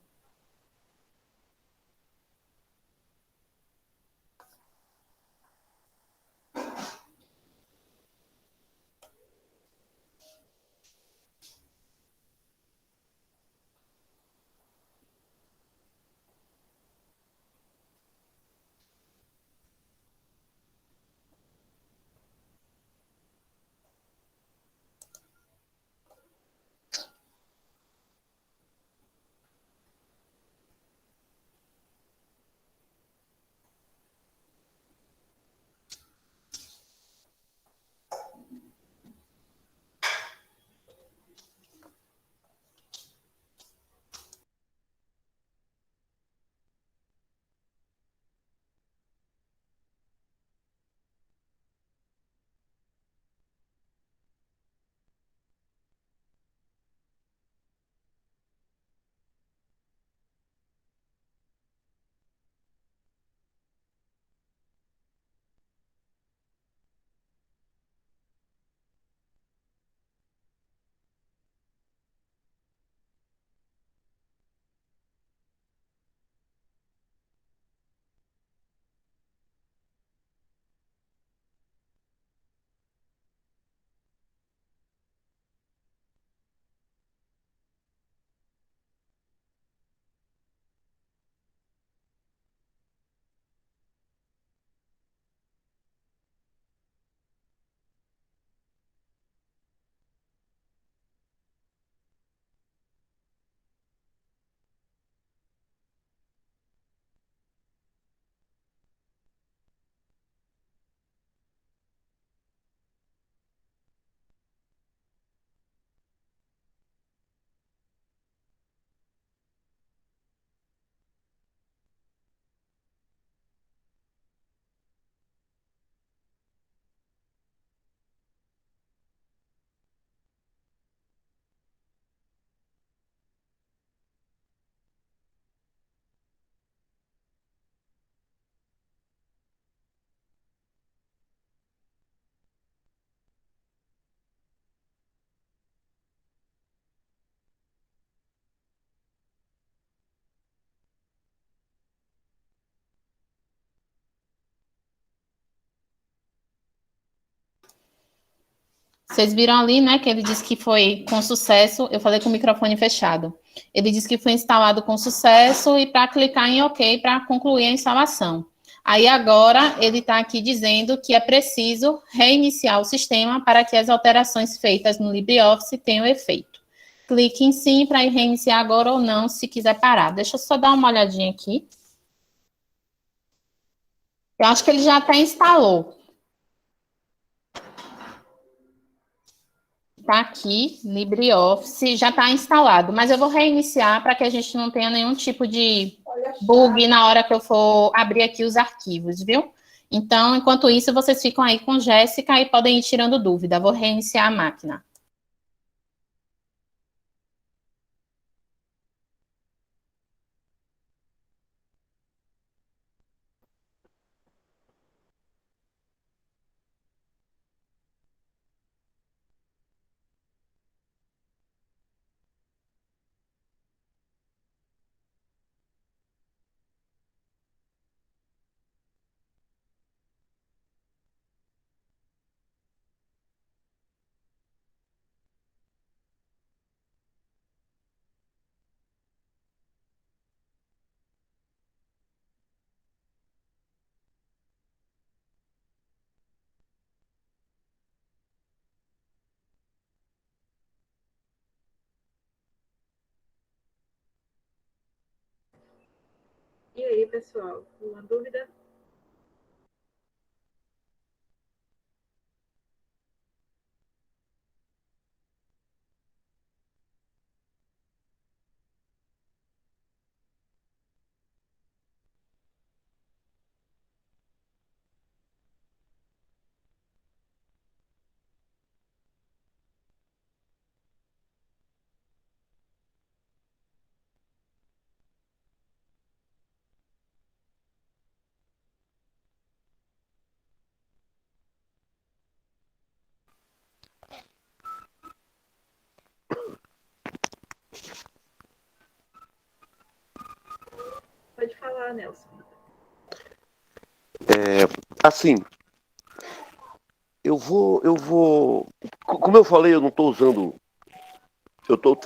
Vocês viram ali, né, que ele disse que foi com sucesso. Eu falei com o microfone fechado. Ele disse que foi instalado com sucesso e para clicar em OK para concluir a instalação. Aí agora ele está aqui dizendo que é preciso reiniciar o sistema para que as alterações feitas no LibreOffice tenham efeito. Clique em sim para reiniciar agora ou não, se quiser parar. Deixa eu só dar uma olhadinha aqui. Eu acho que ele já até instalou. Está aqui, LibreOffice, já está instalado, mas eu vou reiniciar para que a gente não tenha nenhum tipo de bug na hora que eu for abrir aqui os arquivos, viu? Então, enquanto isso, vocês ficam aí com Jéssica e podem ir tirando dúvida. Vou reiniciar a máquina. E aí, pessoal, alguma dúvida? Pode falar, Nelson. Assim, como eu falei, eu não estou usando, eu estou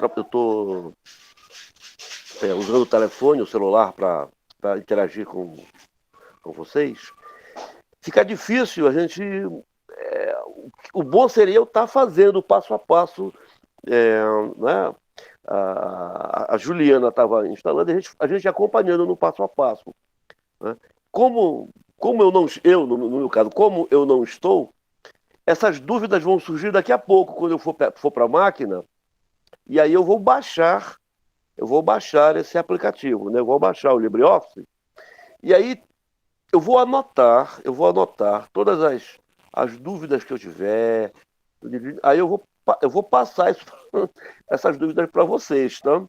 usando o telefone, o celular para interagir com vocês. Fica difícil a gente, o bom seria eu estar fazendo o passo a passo, né? A Juliana estava instalando, a gente acompanhando no passo a passo, né? Como no meu caso, como eu não estou, essas dúvidas vão surgir daqui a pouco, quando eu for para a máquina, e aí eu vou baixar esse aplicativo, né? Eu vou baixar o LibreOffice, e aí eu vou anotar todas as dúvidas que eu tiver, aí eu vou passar essas dúvidas para vocês, tá?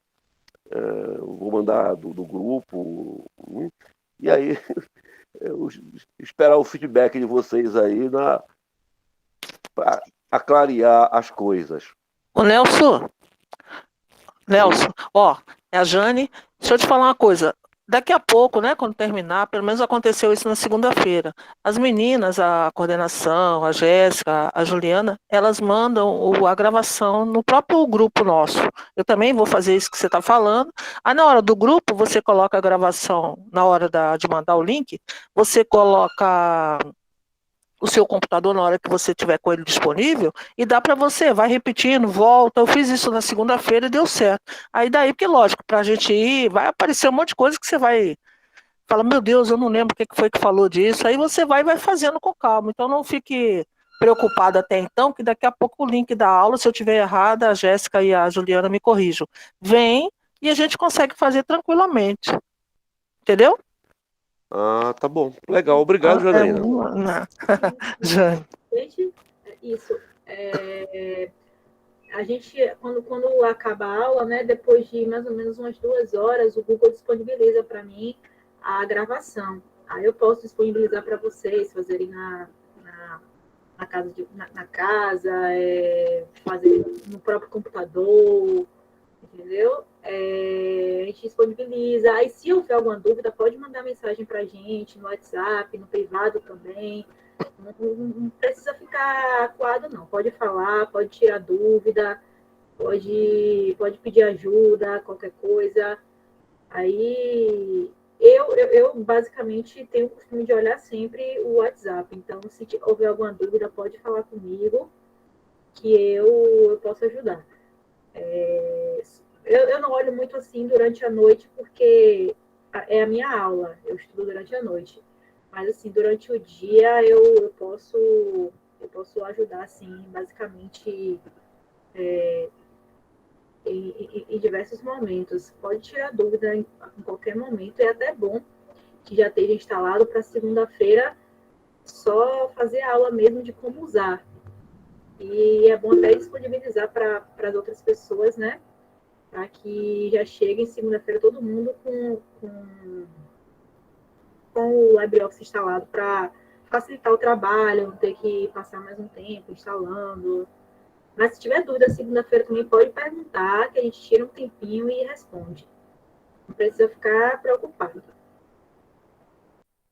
Eu vou mandar do grupo, e aí esperar o feedback de vocês aí para clarear as coisas. Ô, Nelson, ó, é a Jane. Deixa eu te falar uma coisa. Daqui a pouco, né, quando terminar, pelo menos aconteceu isso na segunda-feira. As meninas, a coordenação, a Jéssica, a Juliana, elas mandam a gravação no próprio grupo nosso. Eu também vou fazer isso que você está falando. Aí na hora do grupo, você coloca a gravação, na hora de mandar o link, você coloca o seu computador na hora que você tiver com ele disponível e dá para você, vai repetindo, volta. Eu fiz isso na segunda-feira e deu certo. Aí daí, porque lógico, para a gente ir, vai aparecer um monte de coisa que você vai falar, meu Deus, eu não lembro o que foi que falou disso. Aí você vai fazendo com calma. Então não fique preocupado até então, que daqui a pouco o link da aula, se eu tiver errada, a Jéssica e a Juliana me corrijam. Vem e a gente consegue fazer tranquilamente. Entendeu? Ah, tá bom. Legal. Obrigado, Janaína. Jane. Gente, isso. A gente, quando acaba a aula, né, depois de mais ou menos umas 2 horas, o Google disponibiliza para mim a gravação. Aí eu posso disponibilizar para vocês fazerem na casa, fazer no próprio computador, entendeu? A gente disponibiliza. Aí, se houver alguma dúvida, pode mandar mensagem para a gente no WhatsApp, no privado também. Não precisa ficar acuado, não. Pode falar, pode tirar dúvida, pode pedir ajuda, qualquer coisa. Aí eu basicamente tenho o costume de olhar sempre o WhatsApp. Então, se houver alguma dúvida, pode falar comigo que eu posso ajudar. Eu não olho muito assim durante a noite, porque é a minha aula, eu estudo durante a noite. Mas, assim, durante o dia eu posso ajudar, assim, basicamente em diversos momentos. Pode tirar dúvida em qualquer momento, é até bom que já esteja instalado para segunda-feira só fazer a aula mesmo de como usar. E é bom até disponibilizar para as outras pessoas, né? Para que já chegue em segunda-feira todo mundo com o LibreOffice instalado para facilitar o trabalho, não ter que passar mais um tempo instalando. Mas se tiver dúvida, segunda-feira também pode perguntar, que a gente tira um tempinho e responde. Não precisa ficar preocupado.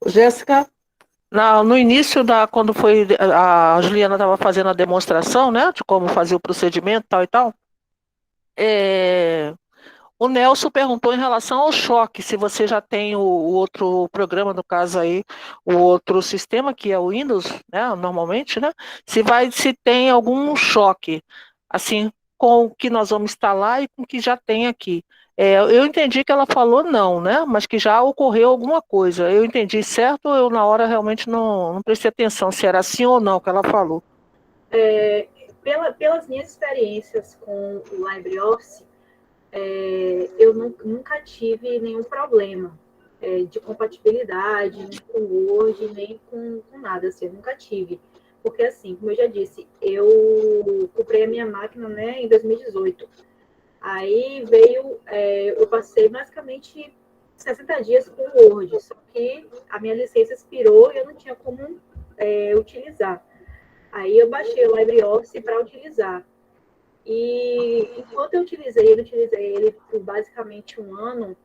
Jéssica, no início quando foi a Juliana estava fazendo a demonstração, né, de como fazer o procedimento, tal e tal, o Nelson perguntou em relação ao choque, se você já tem o outro programa, no caso aí, o outro sistema, que é o Windows, né, normalmente, né, se tem algum choque, assim, com o que nós vamos instalar e com o que já tem aqui. Eu entendi que ela falou não, né, mas que já ocorreu alguma coisa. Eu entendi certo ou eu na hora realmente não prestei atenção se era sim ou não que ela falou? Pelas minhas experiências com o LibreOffice, eu nunca tive nenhum problema de compatibilidade, nem com o Word, nem com nada, assim, eu nunca tive. Porque, assim, como eu já disse, eu comprei a minha máquina, né, em 2018. Aí eu passei basicamente 60 dias com o Word, só que a minha licença expirou e eu não tinha como utilizar. Aí eu baixei o LibreOffice para utilizar. E enquanto eu utilizei ele por basicamente um ano,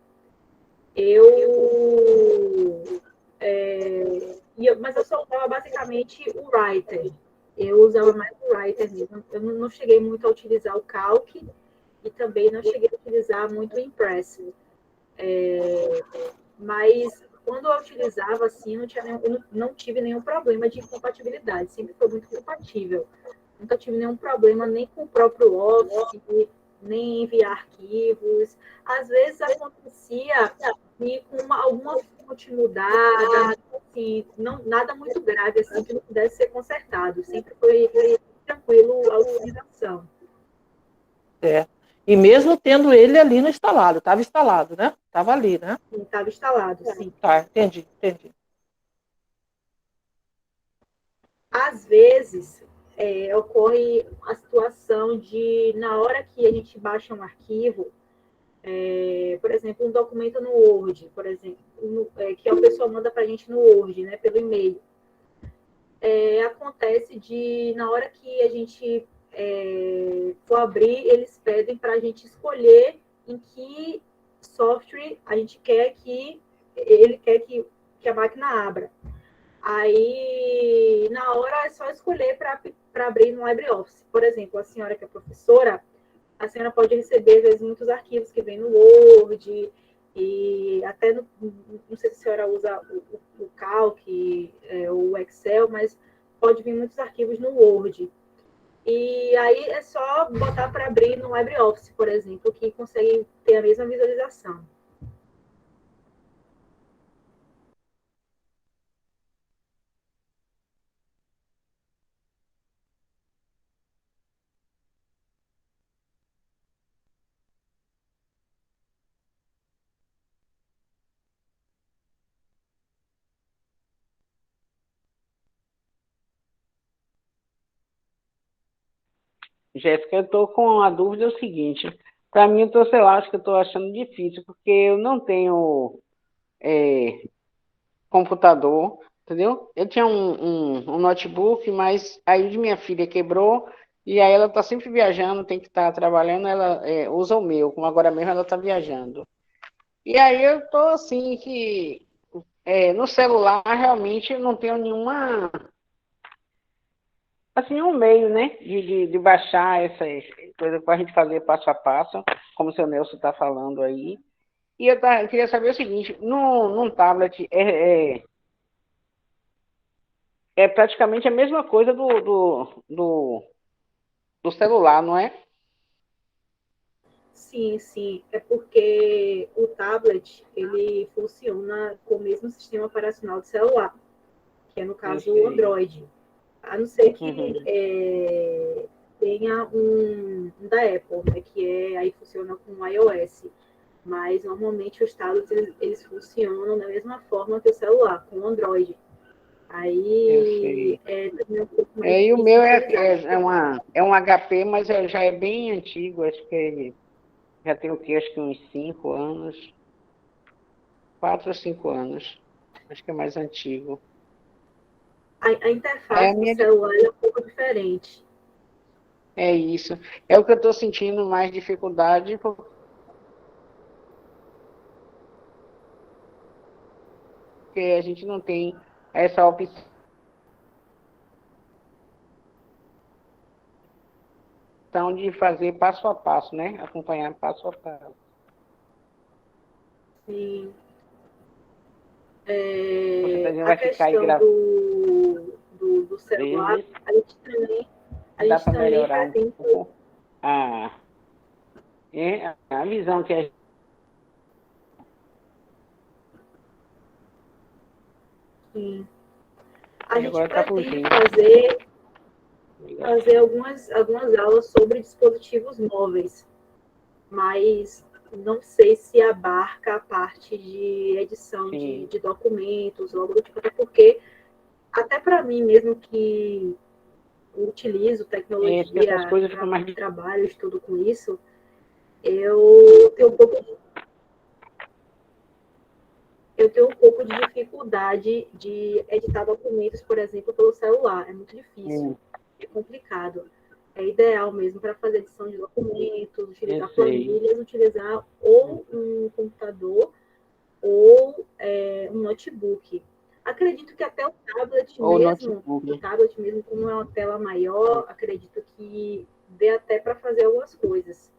mas eu só usava basicamente o Writer. Eu usava mais o Writer mesmo. Eu não cheguei muito a utilizar o Calc e também não cheguei a utilizar muito o Impress. Mas quando eu utilizava, assim, eu não tive nenhum problema de compatibilidade. Sempre foi muito compatível. Nunca tive nenhum problema nem com o próprio Office, nem enviar arquivos. Às vezes acontecia de com alguma fonte mudada, assim, nada muito grave, assim, que não pudesse ser consertado. Sempre foi tranquilo a utilização. E mesmo tendo ele ali no instalado, estava instalado, né? Estava ali, né? Estava instalado, sim. Tá, entendi. Às vezes, ocorre a situação de, na hora que a gente baixa um arquivo, por exemplo, um documento no Word, por exemplo, que a pessoa manda para a gente no Word, né, pelo e-mail. Acontece de, na hora que a gente for abrir, eles pedem para a gente escolher em que software a gente quer que ele quer que a máquina abra. Aí, na hora, é só escolher para abrir no LibreOffice. Por exemplo, a senhora que é professora, a senhora pode receber, às vezes, muitos arquivos que vêm no Word, e até, não sei se a senhora usa o Calc, o Excel, mas pode vir muitos arquivos no Word. E aí é só botar para abrir no LibreOffice, por exemplo, que consegue ter a mesma visualização. Jéssica, eu estou com a dúvida é o seguinte. Para mim, sei lá, acho que eu estou achando difícil, porque eu não tenho computador, entendeu? Eu tinha um notebook, mas aí de minha filha quebrou, e aí ela está sempre viajando, tem que estar trabalhando, ela usa o meu, como agora mesmo ela está viajando. E aí eu estou assim, que no celular realmente eu não tenho nenhuma assim, um meio, né, de baixar essas coisas para a gente fazer passo a passo, como o seu Nelson está falando aí. E eu queria saber o seguinte, num tablet é praticamente a mesma coisa do celular, não é? Sim, sim. É porque o tablet, ele funciona com o mesmo sistema operacional do celular, que é, no caso, o Android. A não ser que tenha um da Apple, né, aí funciona com o iOS. Mas, normalmente, os tablets, eles funcionam da mesma forma que o celular, com o Android. Aí, também um pouco mais E o difícil meu de utilizar. é um HP, mas já é bem antigo, acho que já tem o quê? Acho que uns 5 anos, 4 ou 5 anos. Acho que é mais antigo. A interface do celular é um pouco diferente. É isso. É o que eu estou sentindo mais dificuldade, porque a gente não tem essa opção de fazer passo a passo, né? Acompanhar passo a passo. Sim. Você A vai ficar aí questão do celular, a gente também pretende. A visão que a gente. Sim. A gente Agora tá pretende fugindo. fazer algumas aulas sobre dispositivos móveis, mas não sei se abarca a parte de edição de documentos ou algo do tipo, até porque, até para mim mesmo que utilizo tecnologia para trabalho, estudo com isso, eu tenho um pouco de dificuldade de editar documentos, por exemplo, pelo celular. É muito difícil, é complicado. É ideal mesmo para fazer edição de documentos, utilizar planilhas, utilizar ou um computador ou um notebook. Acredito que até o tablet mesmo, como é uma tela maior, acredito que dê até para fazer algumas coisas.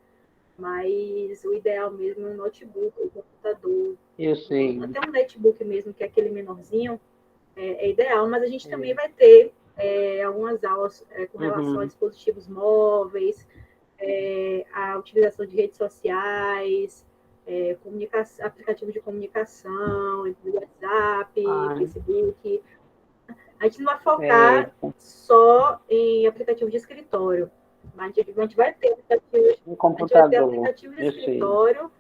Mas o ideal mesmo é um notebook, um computador. Eu sei. Até um netbook mesmo, que é aquele menorzinho, é ideal, mas a gente também vai ter algumas aulas com relação a dispositivos móveis, a utilização de redes sociais, aplicativo de comunicação, WhatsApp, Facebook. A gente não vai focar só em aplicativo de escritório. Mas a gente vai ter aplicativo de escritório,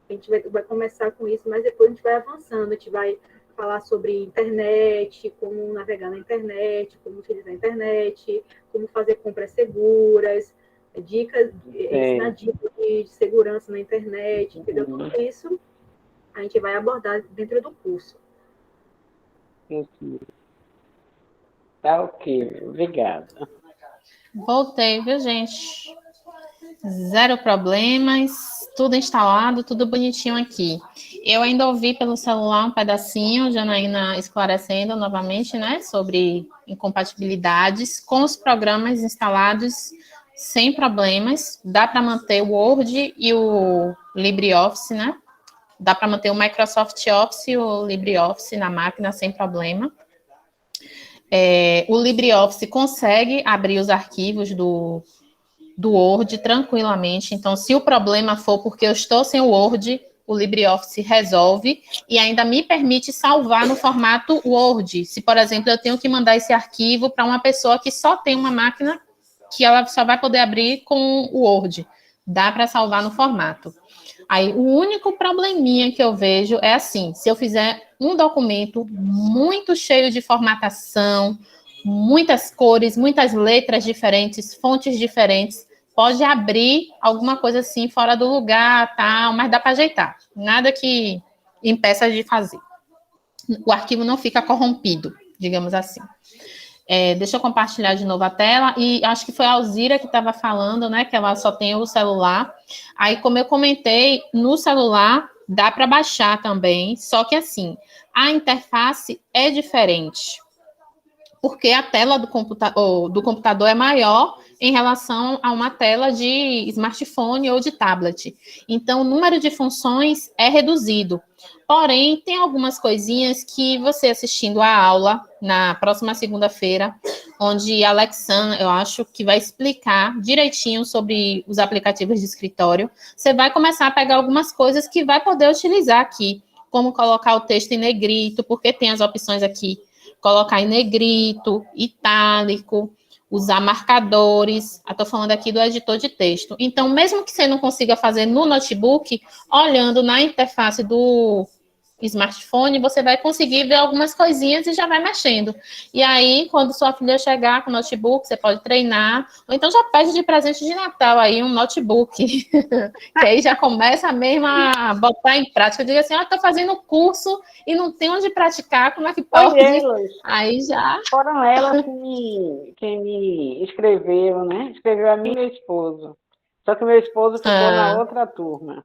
a gente vai começar com isso, mas depois a gente vai avançando, a gente vai falar sobre internet, como navegar na internet, como utilizar a internet, como fazer compras seguras, ensinar dicas de segurança na internet, entendeu? Tudo isso a gente vai abordar dentro do curso. Tá ok, obrigado. Voltei, viu, gente? Zero problemas, tudo instalado, tudo bonitinho aqui. Eu ainda ouvi pelo celular um pedacinho, Janaína esclarecendo novamente, né, sobre incompatibilidades com os programas instalados sem problemas. Dá para manter o Word e o LibreOffice, né? Dá para manter o Microsoft Office e o LibreOffice na máquina sem problema. O LibreOffice consegue abrir os arquivos do Word tranquilamente. Então, se o problema for porque eu estou sem o Word, o LibreOffice resolve e ainda me permite salvar no formato Word. Se, por exemplo, eu tenho que mandar esse arquivo para uma pessoa que só tem uma máquina que ela só vai poder abrir com o Word. Dá para salvar no formato. Aí, o único probleminha que eu vejo é assim, se eu fizer um documento muito cheio de formatação, muitas cores, muitas letras diferentes, fontes diferentes, pode abrir alguma coisa assim fora do lugar, tal, mas dá para ajeitar. Nada que impeça de fazer. O arquivo não fica corrompido, digamos assim. Deixa eu compartilhar de novo a tela, e acho que foi a Alzira que estava falando, né, que ela só tem o celular. Aí, como eu comentei, no celular dá para baixar também, só que assim, a interface é diferente. porque a tela do computador é maior em relação a uma tela de smartphone ou de tablet. Então, o número de funções é reduzido. Porém, tem algumas coisinhas que você assistindo a aula na próxima segunda-feira, onde a Alexan, eu acho que vai explicar direitinho sobre os aplicativos de escritório, você vai começar a pegar algumas coisas que vai poder utilizar aqui, como colocar o texto em negrito, porque tem as opções aqui, colocar em negrito, itálico, usar marcadores. Estou falando aqui do editor de texto. Então, mesmo que você não consiga fazer no notebook, olhando na interface do smartphone, você vai conseguir ver algumas coisinhas e já vai mexendo. E aí, quando sua filha chegar com o notebook, você pode treinar, ou então já pede de presente de Natal aí um notebook, que aí já começa mesmo a botar em prática. Diga assim, estou fazendo curso e não tem onde praticar, como é que Foi pode? elas, Aí já... foram elas que me escreveram, né? Escreveu a mim e meu esposo. Só que meu esposo ficou na outra turma,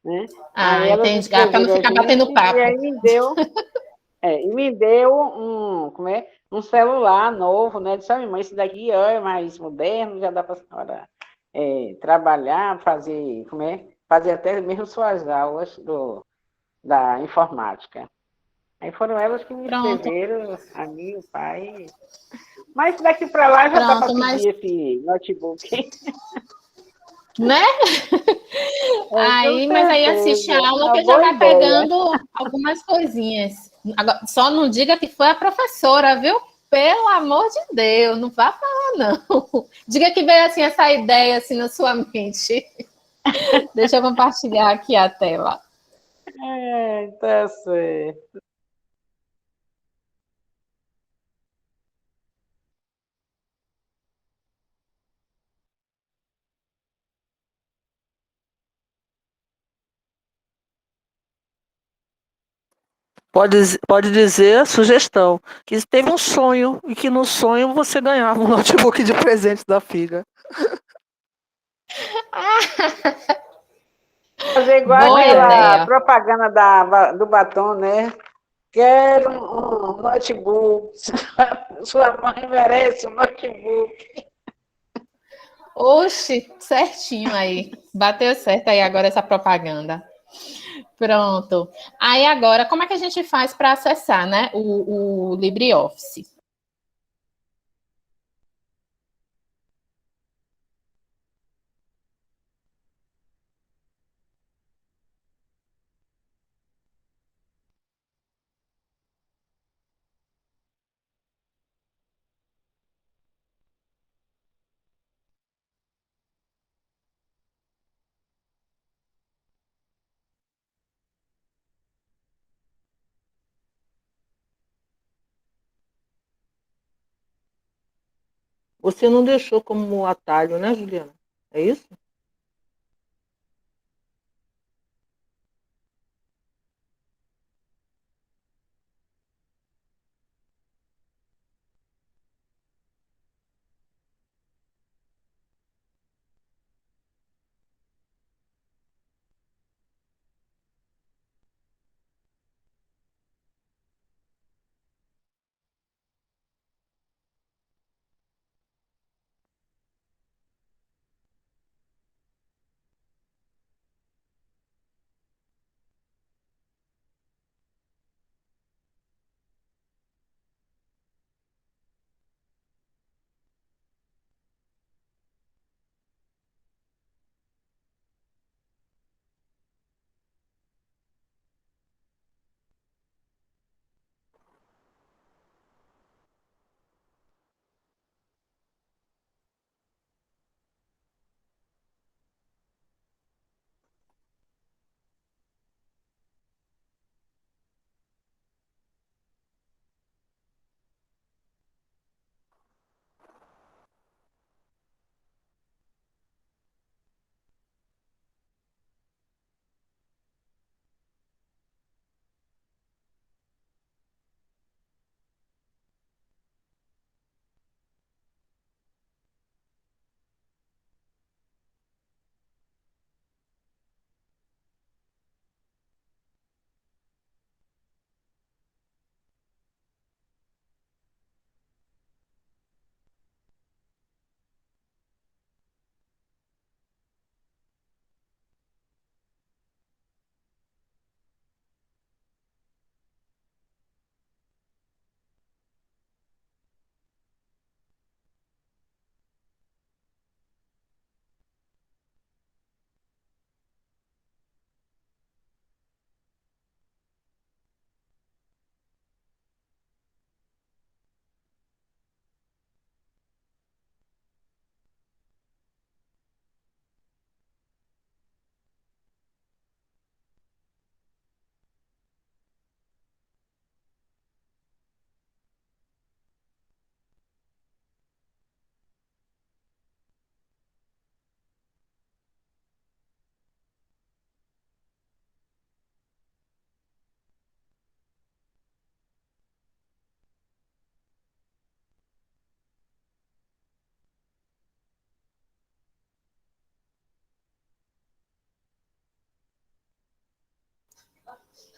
né? Aí elas entendi. Para não escreveram a ficar gente batendo e papo. aí me deu um celular novo, né? Disse, mãe, esse daqui ó, é mais moderno, já dá para a senhora trabalhar, fazer até mesmo suas aulas da informática. Aí foram elas que me Pronto, escreveram, a mim, o pai. Mas daqui para lá já dá para pronto, mas, pedir esse notebook. né? Com Mas aí assiste certeza. a aula Uma que já boa vai ideia. pegando algumas coisinhas. Agora, só não diga que foi a professora, viu? Pelo amor de Deus, não vá falar, não. Diga que veio assim essa ideia assim na sua mente. Deixa eu compartilhar aqui a tela. Tá certo. Pode dizer, sugestão, que teve um sonho e que no sonho você ganhava um notebook de presente da filha. Fazer igual Boa aquela ideia. propaganda do batom, né? Quero um notebook. Sua mãe merece um notebook. Oxe, certinho aí. Bateu certo aí agora essa propaganda. Pronto. Aí agora, como é que a gente faz para acessar, né, o LibreOffice? Você não deixou como atalho, né, Juliana? É isso?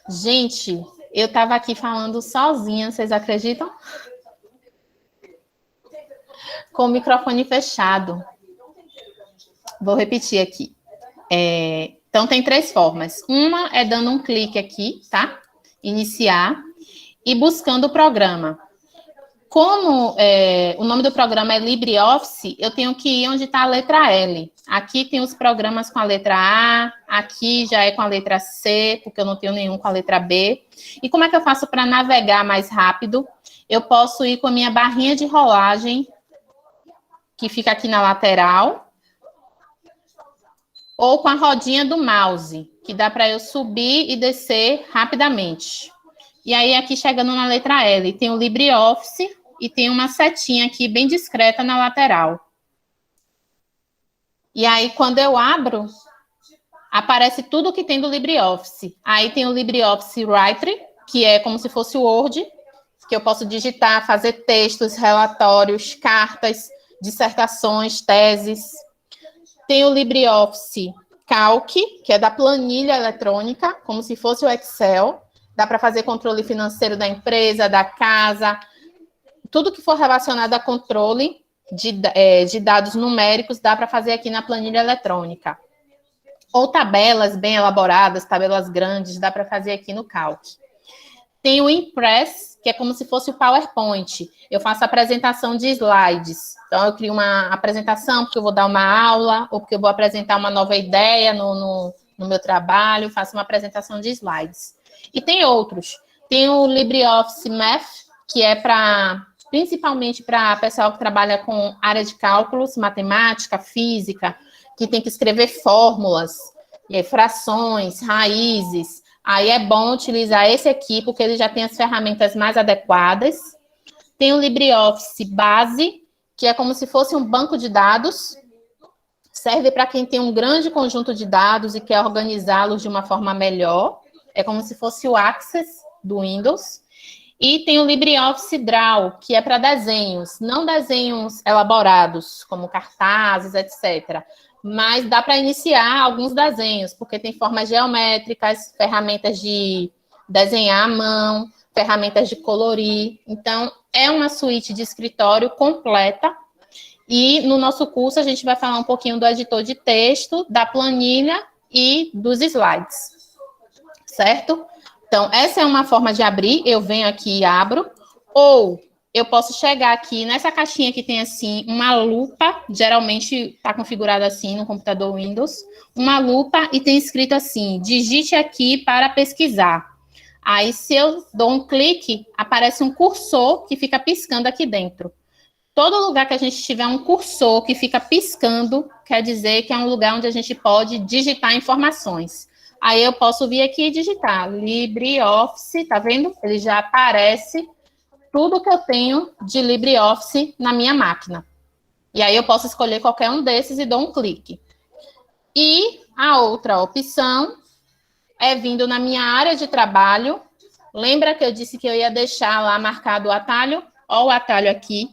Gente, eu estava aqui falando sozinha, vocês acreditam? Com o microfone fechado. Vou repetir aqui. Então, tem 3 formas. Uma é dando um clique aqui, tá? Iniciar. E buscando o programa. Como o nome do programa é LibreOffice, eu tenho que ir onde está a letra L. Aqui tem os programas com a letra A, aqui já é com a letra C, porque eu não tenho nenhum com a letra B. E como é que eu faço para navegar mais rápido? Eu posso ir com a minha barrinha de rolagem, que fica aqui na lateral, ou com a rodinha do mouse, que dá para eu subir e descer rapidamente. E aí, aqui chegando na letra L, tem o LibreOffice e tem uma setinha aqui bem discreta na lateral. E aí, quando eu abro, aparece tudo que tem do LibreOffice. Aí tem o LibreOffice Writer, que é como se fosse o Word, que eu posso digitar, fazer textos, relatórios, cartas, dissertações, teses. Tem o LibreOffice Calc, que é da planilha eletrônica, como se fosse o Excel. Dá para fazer controle financeiro da empresa, da casa, tudo que for relacionado a controle de dados numéricos, dá para fazer aqui na planilha eletrônica. Ou tabelas bem elaboradas, tabelas grandes, dá para fazer aqui no Calc. Tem o Impress, que é como se fosse o PowerPoint. Eu faço apresentação de slides. Então, eu crio uma apresentação porque eu vou dar uma aula, ou porque eu vou apresentar uma nova ideia no meu trabalho, faço uma apresentação de slides. E tem outros. Tem o LibreOffice Math, que é principalmente para pessoal que trabalha com área de cálculos, matemática, física, que tem que escrever fórmulas, frações, raízes. Aí é bom utilizar esse aqui, porque ele já tem as ferramentas mais adequadas. Tem o LibreOffice Base, que é como se fosse um banco de dados. Serve para quem tem um grande conjunto de dados e quer organizá-los de uma forma melhor. É como se fosse o Access do Windows. E tem o LibreOffice Draw, que é para desenhos, não desenhos elaborados, como cartazes, etc. Mas dá para iniciar alguns desenhos, porque tem formas geométricas, ferramentas de desenhar à mão, ferramentas de colorir. Então, é uma suíte de escritório completa. E no nosso curso, a gente vai falar um pouquinho do editor de texto, da planilha e dos slides. Certo? Então, essa é uma forma de abrir. Eu venho aqui e abro. Ou eu posso chegar aqui nessa caixinha que tem, assim, uma lupa. Geralmente está configurada assim no computador Windows. Uma lupa e tem escrito assim, digite aqui para pesquisar. Aí, se eu dou um clique, aparece um cursor que fica piscando aqui dentro. Todo lugar que a gente tiver um cursor que fica piscando, quer dizer que é um lugar onde a gente pode digitar informações. Aí eu posso vir aqui e digitar LibreOffice, tá vendo? Ele já aparece tudo que eu tenho de LibreOffice na minha máquina. E aí eu posso escolher qualquer um desses e dou um clique. E a outra opção é vindo na minha área de trabalho. Lembra que eu disse que eu ia deixar lá marcado o atalho? Olha o atalho aqui.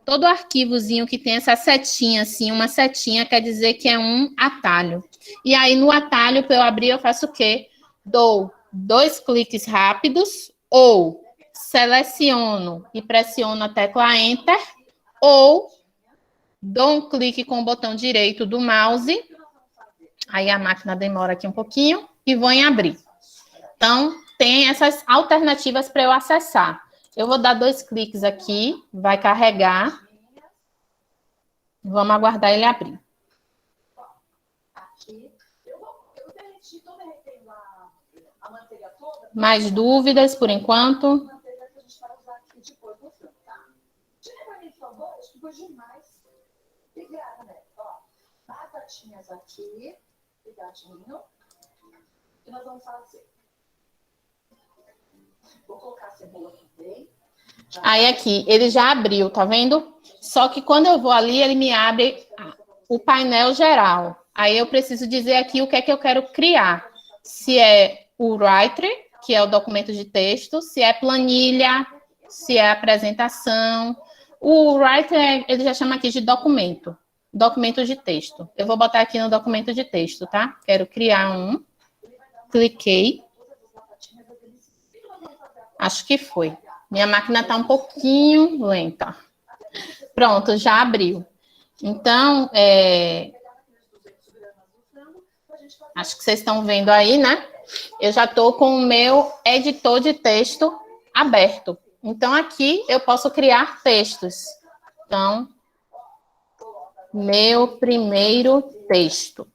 Todo arquivozinho que tem essa setinha, assim, uma setinha quer dizer que é um atalho. E aí, no atalho, para eu abrir, eu faço o quê? Dou 2 cliques rápidos, ou seleciono e pressiono a tecla Enter, ou dou um clique com o botão direito do mouse, aí a máquina demora aqui um pouquinho, e vou em abrir. Então, tem essas alternativas para eu acessar. Eu vou dar 2 cliques aqui, vai carregar. Vamos aguardar ele abrir. Mais dúvidas por enquanto? Batatinhas aqui, ligadinho. E nós vamos fazer. Vou colocar a cebola também. Aí aqui, ele já abriu, tá vendo? Só que quando eu vou ali, ele me abre o painel geral. Aí eu preciso dizer aqui o que é que eu quero criar. Se é o Writer, que é o documento de texto, se é planilha, se é apresentação. O Writer, ele já chama aqui de documento de texto. Eu vou botar aqui no documento de texto, tá? Quero criar um. cliquei. Acho que foi. Minha máquina está um pouquinho lenta. Pronto, já abriu. Então, acho que vocês estão vendo aí, né? Eu já estou com o meu editor de texto aberto. Então, aqui eu posso criar textos. Então, meu primeiro texto.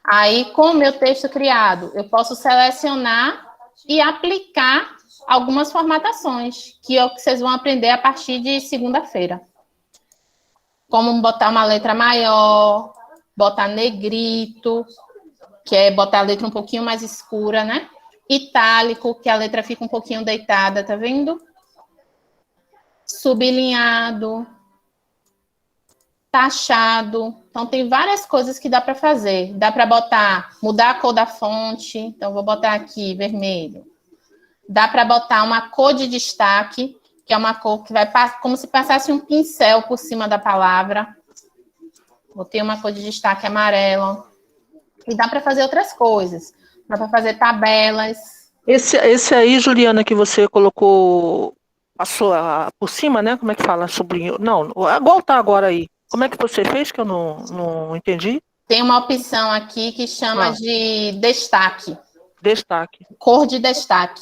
Aí, com o meu texto criado, eu posso selecionar e aplicar algumas formatações, que é o que vocês vão aprender a partir de segunda-feira. Como botar uma letra maior, botar negrito, que é botar a letra um pouquinho mais escura, né? Itálico, que a letra fica um pouquinho deitada, tá vendo? Sublinhado, taxado. Então, tem várias coisas que dá para fazer. Dá para mudar a cor da fonte. Então, vou botar aqui vermelho. Dá para botar uma cor de destaque, que é uma cor que vai como se passasse um pincel por cima da palavra. Botei uma cor de destaque amarelo. E dá para fazer outras coisas. Dá para fazer tabelas. Esse aí, Juliana, que você colocou por cima, né? Como é que fala? Sobrinho. Não, igual tá agora aí. Como é que você fez que eu não entendi? Tem uma opção aqui que chama de destaque. Destaque. Cor de destaque.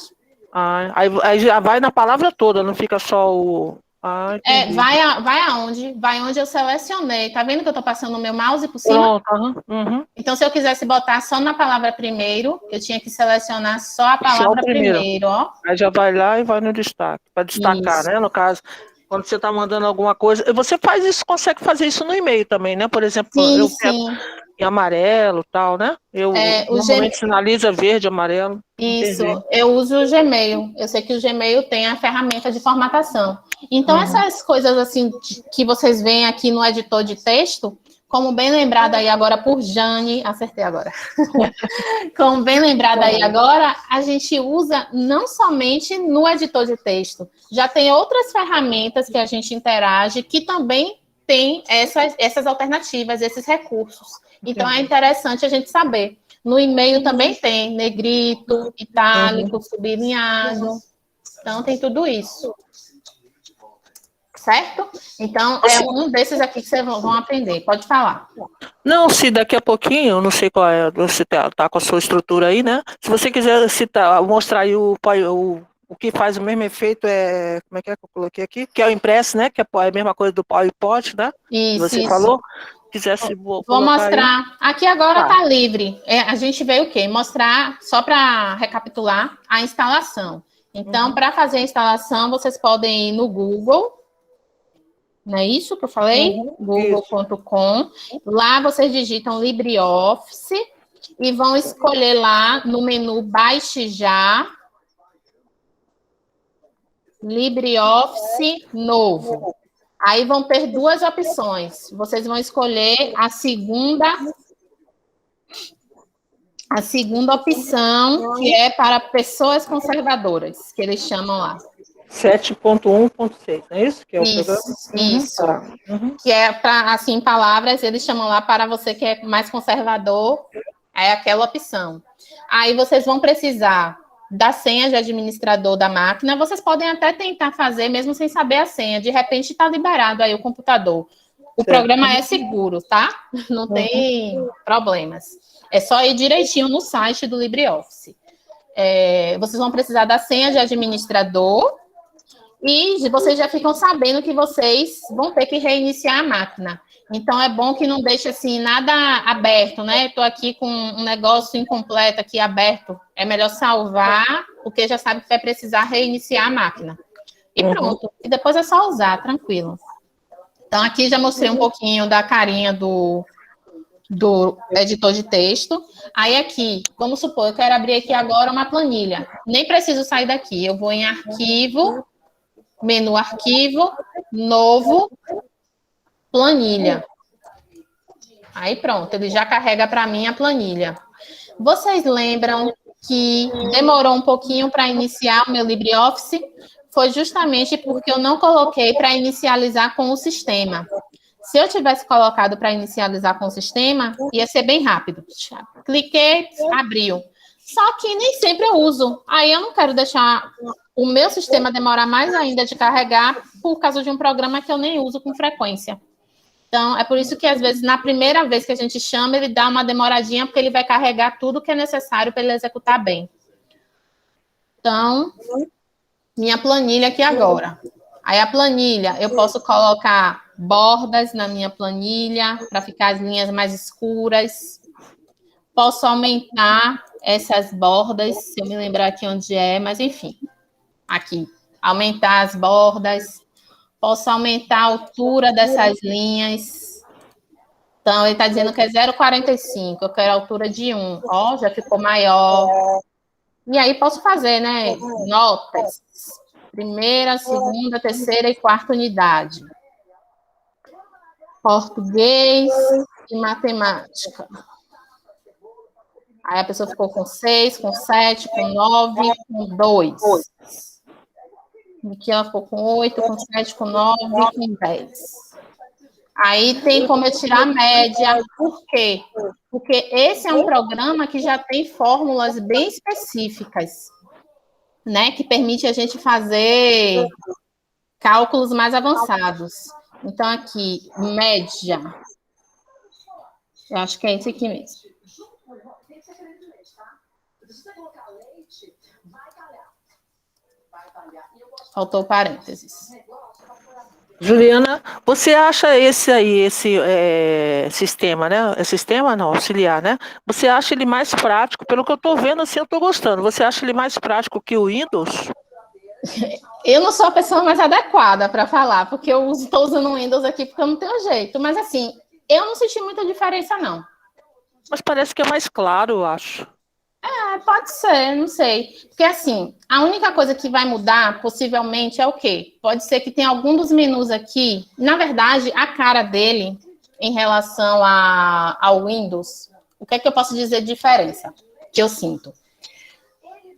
Aí já vai na palavra toda, não fica só o... vai aonde? Vai onde eu selecionei. Tá vendo que eu tô passando o meu mouse por cima? Uhum. Então, se eu quisesse botar só na palavra primeiro, eu tinha que selecionar só a palavra primeiro, ó. Aí já vai lá e vai no destaque, para destacar, Isso. né? No caso, quando você está mandando alguma coisa, você faz isso, consegue fazer isso no e-mail também, né? Por exemplo, eu pego em amarelo e tal, né? Normalmente sinaliza verde, amarelo. Isso, eu uso o Gmail. Eu sei que o Gmail tem a ferramenta de formatação. Então, essas coisas assim que vocês veem aqui no editor de texto, como bem lembrado aí agora por Jane, acertei agora. Como bem lembrado aí agora, a gente usa não somente no editor de texto, já tem outras ferramentas que a gente interage que também tem essas alternativas, esses recursos. Então, é interessante a gente saber. No e-mail também tem negrito, itálico, sublinhado. Então, tem tudo isso. Certo? Então, é um desses aqui que vocês vão aprender. Pode falar. Não, se daqui a pouquinho, eu não sei qual é, você tá com a sua estrutura aí, né? Se você quiser mostrar aí o que faz o mesmo efeito, como é que eu coloquei aqui? Que é o impresso, né? Que é a mesma coisa do PowerPoint, né? Isso, você falou. Quisesse vou mostrar. Aí. Aqui agora está livre. A gente veio o quê? Mostrar, só para recapitular, a instalação. Então, para fazer a instalação, vocês podem ir no Google. Não é isso que eu falei? Google.com. Lá vocês digitam LibreOffice e vão escolher lá no menu Baixe Já. LibreOffice Novo. Aí vão ter duas opções. Vocês vão escolher a segunda opção, que é para pessoas conservadoras, que eles chamam lá. 7.1.6, é isso que é o programa? Isso. Que é para, assim, em palavras, eles chamam lá para você que é mais conservador, é aquela opção. Aí vocês vão precisar da senha de administrador da máquina. Vocês podem até tentar fazer, mesmo sem saber a senha. De repente, está liberado aí o computador. O programa é seguro, tá? Não tem problemas. É só ir direitinho no site do LibreOffice. Vocês vão precisar da senha de administrador e vocês já ficam sabendo que vocês vão ter que reiniciar a máquina. Então, é bom que não deixe, assim, nada aberto, né? Estou aqui com um negócio incompleto aqui aberto. É melhor salvar, porque já sabe que vai precisar reiniciar a máquina. E pronto. E depois é só usar, tranquilo. Então, aqui já mostrei um pouquinho da carinha do editor de texto. Aí, aqui, vamos supor, eu quero abrir aqui agora uma planilha. Nem preciso sair daqui. Eu vou em Arquivo, menu Arquivo, Novo, Planilha. Aí pronto, ele já carrega para mim a planilha. Vocês lembram que demorou um pouquinho para iniciar o meu LibreOffice? Foi justamente porque eu não coloquei para inicializar com o sistema. Se eu tivesse colocado para inicializar com o sistema, ia ser bem rápido. Cliquei, abriu. Só que nem sempre eu uso. Aí eu não quero deixar o meu sistema demorar mais ainda de carregar por causa de um programa que eu nem uso com frequência. Então, é por isso que, às vezes, na primeira vez que a gente chama, ele dá uma demoradinha, porque ele vai carregar tudo que é necessário para ele executar bem. Então, minha planilha aqui agora. Aí a planilha, eu posso colocar bordas na minha planilha, para ficar as linhas mais escuras. Posso aumentar essas bordas, se eu me lembrar aqui onde é, mas enfim. Aqui, aumentar as bordas. Posso aumentar a altura dessas linhas. Então, ele está dizendo que é 0,45. Eu quero a altura de 1. Ó, já ficou maior. E aí, posso fazer, né? Notas. Primeira, segunda, terceira e quarta unidade. Português e matemática. Aí, a pessoa ficou com 6, com 7, com 9, com 2. Aqui ela ficou com 8, com 7, com 9, com 10. Aí tem como eu tirar a média. Por quê? Porque esse é um programa que já tem fórmulas bem específicas, né? Que permite a gente fazer cálculos mais avançados. Então, aqui, média. Eu acho que é esse aqui mesmo. Faltou parênteses. Juliana, você acha esse sistema, né? Sistema não, auxiliar, né? Você acha ele mais prático? Pelo que eu estou vendo, assim, eu estou gostando. Você acha ele mais prático que o Windows? Eu não sou a pessoa mais adequada para falar, porque eu estou usando o Windows aqui porque eu não tenho jeito. Mas, assim, eu não senti muita diferença, não. Mas parece que é mais claro, eu acho. Pode ser, não sei. Porque, assim, a única coisa que vai mudar, possivelmente, é o quê? Pode ser que tenha algum dos menus aqui. Na verdade, a cara dele, em relação ao Windows, o que é que eu posso dizer de diferença que eu sinto?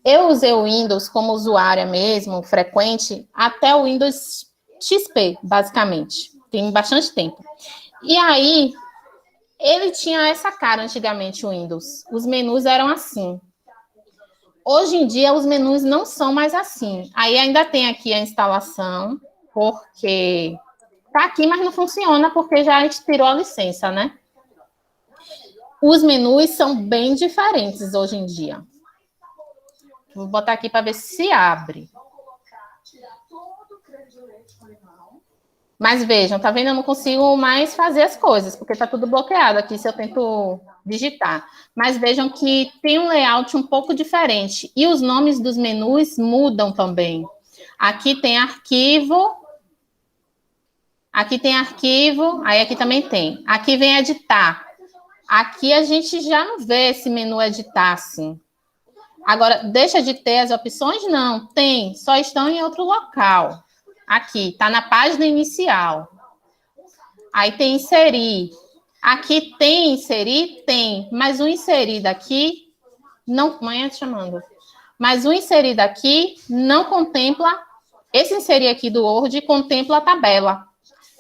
Eu usei o Windows como usuária mesmo, frequente, até o Windows XP, basicamente. Tem bastante tempo. E aí, ele tinha essa cara antigamente, o Windows. Os menus eram assim. Hoje em dia, os menus não são mais assim. Aí ainda tem aqui a instalação, porque tá aqui, mas não funciona, porque já expirou a licença, né? Os menus são bem diferentes hoje em dia. Vou botar aqui para ver se abre. Mas vejam, tá vendo? Eu não consigo mais fazer as coisas, porque tá tudo bloqueado aqui se eu tento digitar. Mas vejam que tem um layout um pouco diferente. E os nomes dos menus mudam também. Aqui tem arquivo. Aqui tem arquivo. Aí aqui também tem. Aqui vem editar. Aqui a gente já não vê esse menu editar assim. Agora, deixa de ter as opções? Não, tem. Só estão em outro local. Aqui, está na página inicial. Aí tem inserir. Aqui tem inserir? Tem. Mas o inserir daqui, não... Amanhã chamando. Mas o inserir daqui não contempla... Esse inserir aqui do Word contempla a tabela.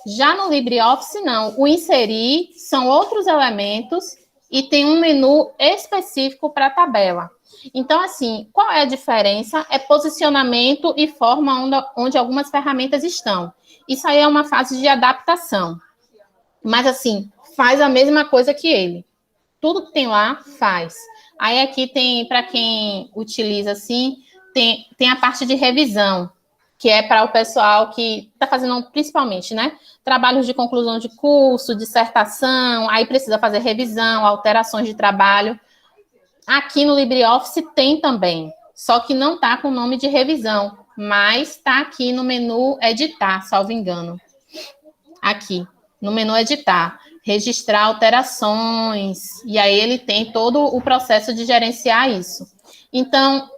Já no LibreOffice, não. O inserir são outros elementos e tem um menu específico para a tabela. Então, assim, qual é a diferença? É posicionamento e forma onde algumas ferramentas estão. Isso aí é uma fase de adaptação. Mas, assim, faz a mesma coisa que ele. Tudo que tem lá, faz. Aí aqui tem, para quem utiliza assim, tem a parte de revisão, que é para o pessoal que está fazendo, principalmente, né? Trabalhos de conclusão de curso, dissertação, aí precisa fazer revisão, alterações de trabalho. Aqui no LibreOffice tem também, só que não está com o nome de revisão, mas está aqui no menu editar, salvo engano. Aqui, no menu editar, registrar alterações, e aí ele tem todo o processo de gerenciar isso. Então,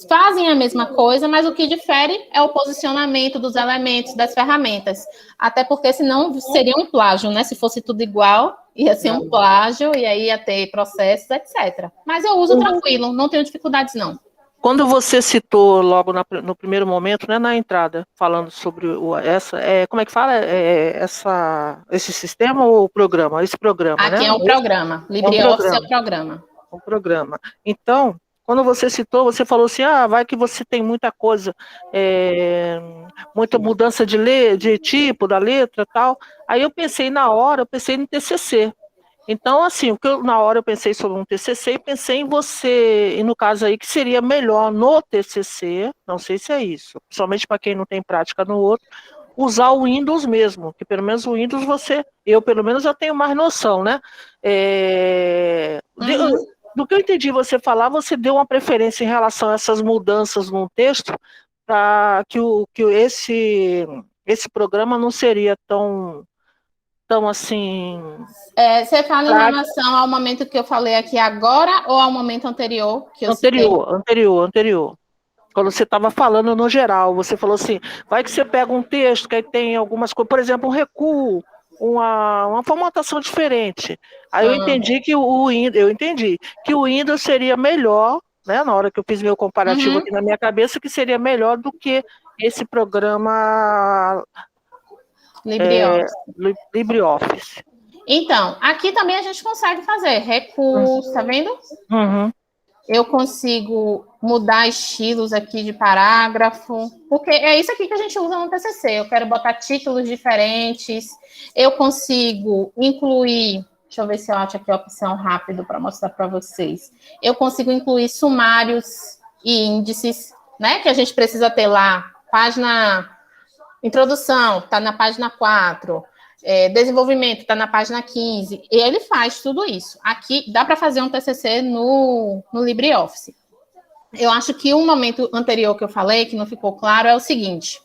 fazem a mesma coisa, mas o que difere é o posicionamento dos elementos, das ferramentas. Até porque senão seria um plágio, né? Se fosse tudo igual, ia ser um plágio, e aí ia ter processos, etc. Mas eu uso tranquilo, não tenho dificuldades, não. Quando você citou logo no primeiro momento, né, na entrada, falando sobre como é que fala? Esse sistema ou o programa? Esse programa, aqui, né? É o programa. LibreOffice é o programa. O programa. Então, Quando você citou, você falou assim, vai que você tem muita coisa, muita mudança de tipo da letra e tal. Aí eu pensei no TCC. Então, assim, na hora eu pensei sobre um TCC e pensei em você, e no caso aí, que seria melhor no TCC, não sei se é isso, principalmente para quem não tem prática no outro, usar o Windows mesmo, que pelo menos o Windows eu pelo menos já tenho mais noção, né? Do que eu entendi você falar, você deu uma preferência em relação a essas mudanças no texto, para que esse programa não seria tão assim. Você fala em relação ao momento que eu falei aqui agora ou ao momento anterior que eu citei? Anterior. Quando você estava falando no geral, você falou assim, vai que você pega um texto que aí tem algumas coisas, por exemplo, um recuo, uma formatação diferente. Aí eu entendi que o Windows seria melhor, né, na hora que eu fiz meu comparativo aqui na minha cabeça, que seria melhor do que esse programa LibreOffice. Então, aqui também a gente consegue fazer recuos, tá vendo? Eu consigo mudar estilos aqui de parágrafo, porque é isso aqui que a gente usa no TCC. Eu quero botar títulos diferentes, eu consigo incluir, deixa eu ver se eu acho aqui a opção rápido para mostrar para vocês. Eu consigo incluir sumários e índices, né, que a gente precisa ter lá, página, introdução, está na página 4, desenvolvimento, está na página 15, e ele faz tudo isso. Aqui, dá para fazer um TCC no LibreOffice. Eu acho que um momento anterior que eu falei, que não ficou claro, é o seguinte: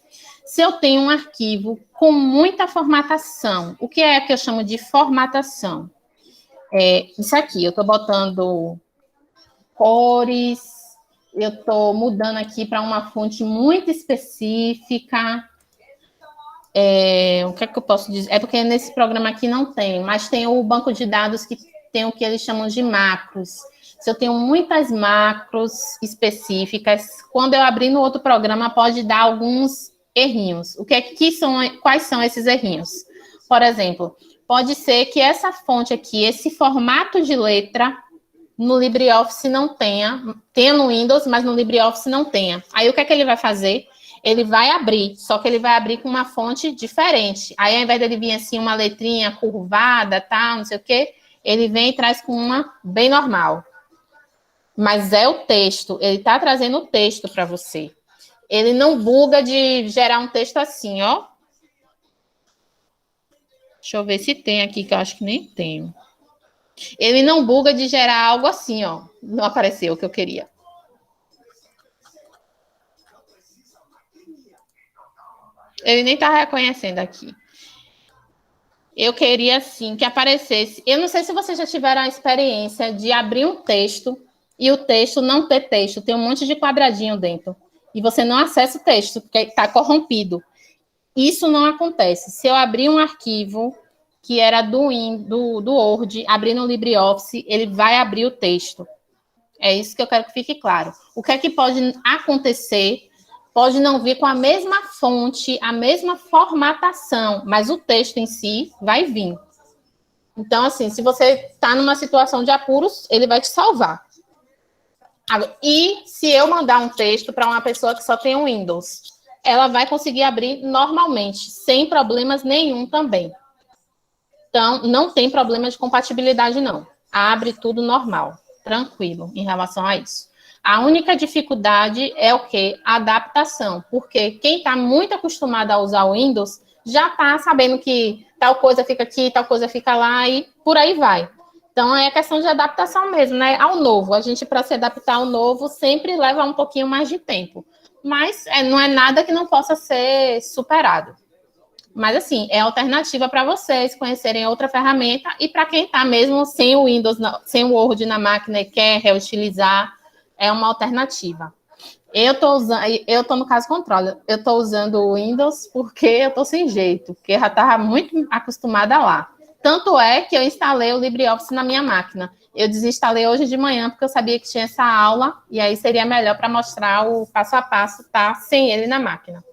se eu tenho um arquivo com muita formatação, o que é que eu chamo de formatação? Isso aqui, eu estou botando cores, eu estou mudando aqui para uma fonte muito específica. O que é que eu posso dizer? É porque nesse programa aqui não tem, mas tem o banco de dados que tem o que eles chamam de macros. Se eu tenho muitas macros específicas, quando eu abrir no outro programa, pode dar alguns errinhos. Quais são esses errinhos? Por exemplo, pode ser que essa fonte aqui, esse formato de letra, no LibreOffice não tenha no Windows, mas no LibreOffice não tenha. Aí o que é que ele vai fazer? Ele vai abrir, só que ele vai abrir com uma fonte diferente. Aí, ao invés dele vir assim, uma letrinha curvada, tal, não sei o quê, ele vem e traz com uma bem normal. Mas é o texto, ele está trazendo o texto para você. Ele não buga de gerar um texto assim, ó. Deixa eu ver se tem aqui, que eu acho que nem tenho. Ele não buga de gerar algo assim, ó. Não apareceu o que eu queria. Ele nem está reconhecendo aqui. Eu queria, assim, que aparecesse. Eu não sei se vocês já tiveram a experiência de abrir um texto e o texto não ter texto. Tem um monte de quadradinho dentro. E você não acessa o texto, porque está corrompido. Isso não acontece. Se eu abrir um arquivo que era do Word, abrir no LibreOffice, ele vai abrir o texto. É isso que eu quero que fique claro. O que é que pode acontecer? Pode não vir com a mesma fonte, a mesma formatação, mas o texto em si vai vir. Então, assim, se você está numa situação de apuros, ele vai te salvar. E se eu mandar um texto para uma pessoa que só tem um Windows, ela vai conseguir abrir normalmente, sem problemas nenhum também. Então, não tem problema de compatibilidade, não. Abre tudo normal, tranquilo em relação a isso. A única dificuldade é o quê? A adaptação, porque quem está muito acostumado a usar o Windows já está sabendo que tal coisa fica aqui, tal coisa fica lá e por aí vai. Então, é questão de adaptação mesmo, né? Ao novo. A gente, para se adaptar ao novo, sempre leva um pouquinho mais de tempo. Mas não é nada que não possa ser superado. Mas, assim, é alternativa para vocês conhecerem outra ferramenta e para quem está mesmo sem o Windows, sem o Word na máquina e quer reutilizar, é uma alternativa. Eu estou no caso contrário, eu estou usando o Windows porque eu estou sem jeito, porque eu já estava muito acostumada lá. Tanto é que eu instalei o LibreOffice na minha máquina. Eu desinstalei hoje de manhã porque eu sabia que tinha essa aula e aí seria melhor para mostrar o passo a passo, tá? Sem ele na máquina.